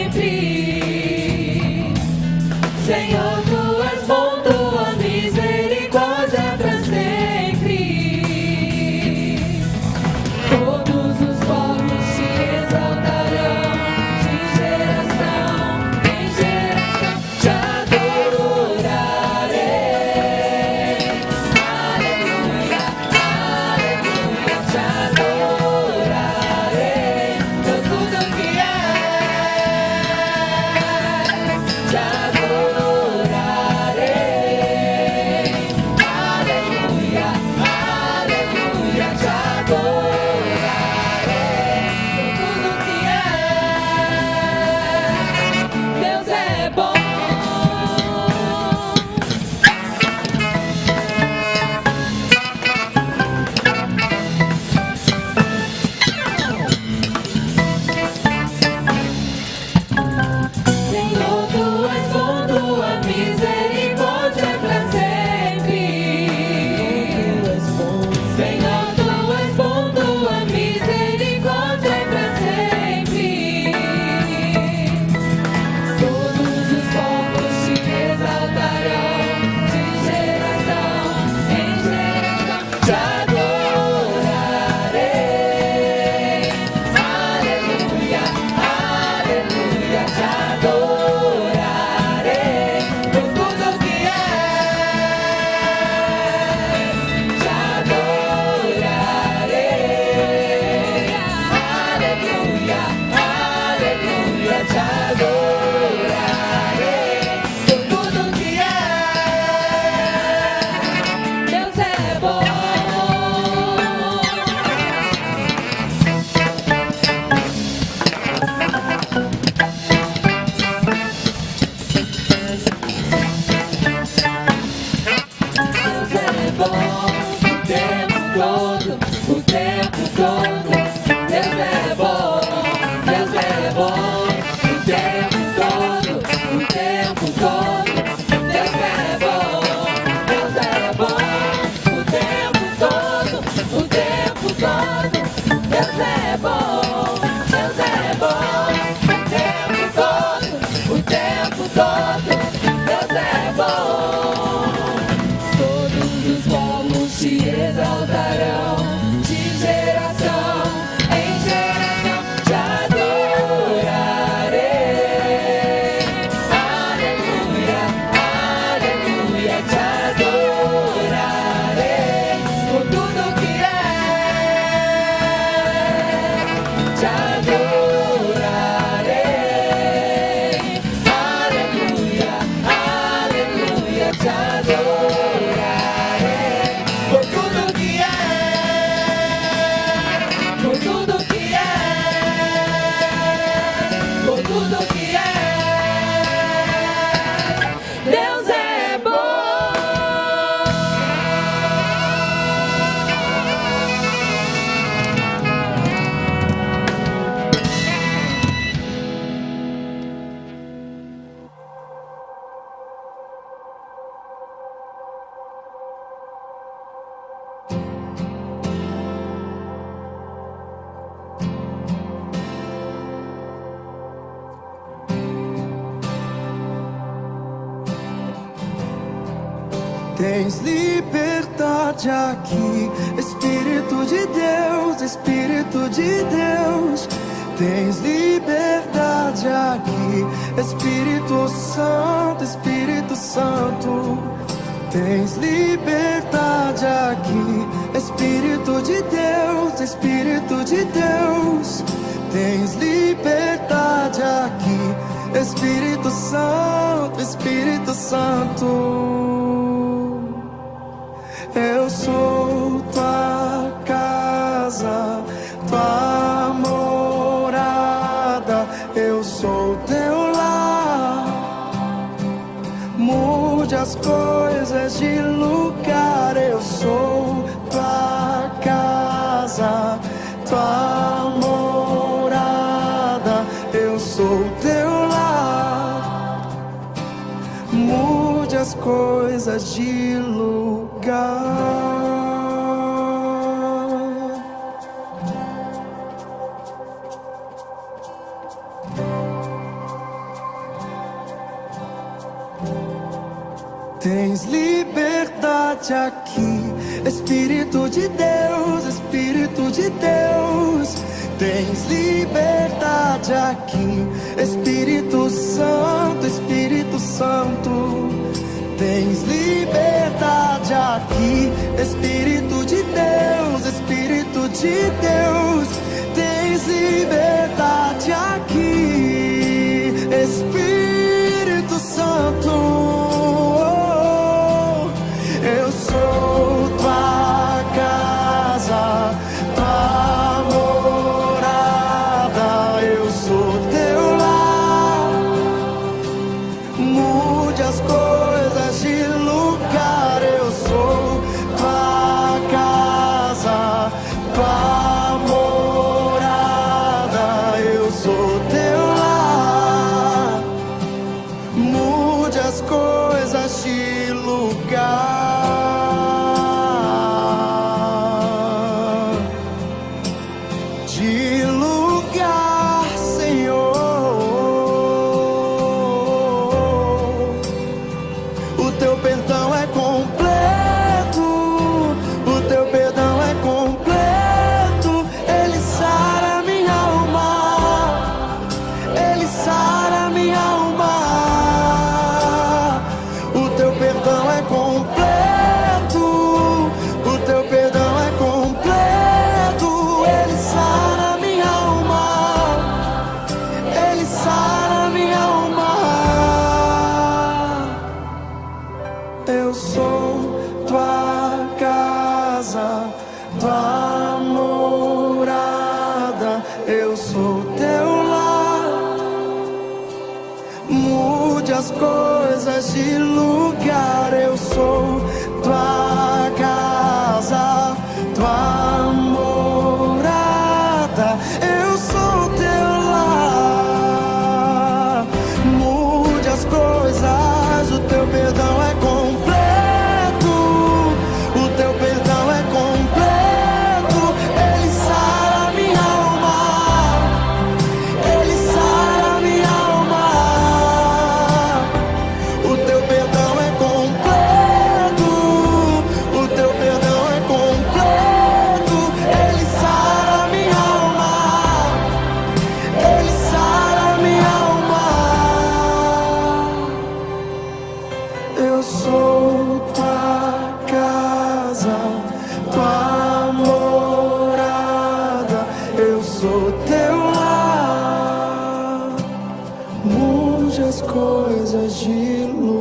Speaker 3: Tens liberdade aqui, Espírito de Deus, Espírito de Deus. Tens liberdade aqui, Espírito Santo, Espírito Santo. Tens liberdade aqui, Espírito de Deus, Espírito de Deus. Tens liberdade aqui, Espírito Santo, Espírito Santo. Eu sou tua casa, tua morada. Eu sou teu lar. Mude as coisas de lugar. Eu sou tua casa, tua morada. Eu sou teu lar. Mude as coisas de lugar. Tens liberdade aqui, Espírito de Deus, Espírito de Deus. Tens liberdade aqui, Espírito Santo, Espírito Santo. Tens liberdade aqui, Espírito de Deus, Espírito de Deus. Tens liberdade aqui, Espírito Santo. Eu sou tua casa, tua morada. Eu sou teu lar. Mude as coisas de lugar. Eu sou tua casa, tua morada. Eu sou teu lar. Mude as coisas de lugar. De lugar, Senhor. O teu perdão é completo, o teu perdão é completo. Ele sara minha alma, ele sara minha alma. O teu perdão é completo, o teu perdão é completo. Ele sara minha alma, ele sara minha alma. Eu sou tua casa, tua morada. Eu sou teu lar. Mude as coisas de lugar. Eu sou tua casa, tua morada. Eu sou teu lar. Mude as coisas. O teu perdão é completo, o teu perdão é completo. Ele sara minha alma, ele sara minha alma. O teu perdão é completo, o teu perdão é completo. Ele sara minha alma, ele sara minha alma. Eu sou tua casa, tua morada. Eu sou teu lar. Mude as coisas de lugar.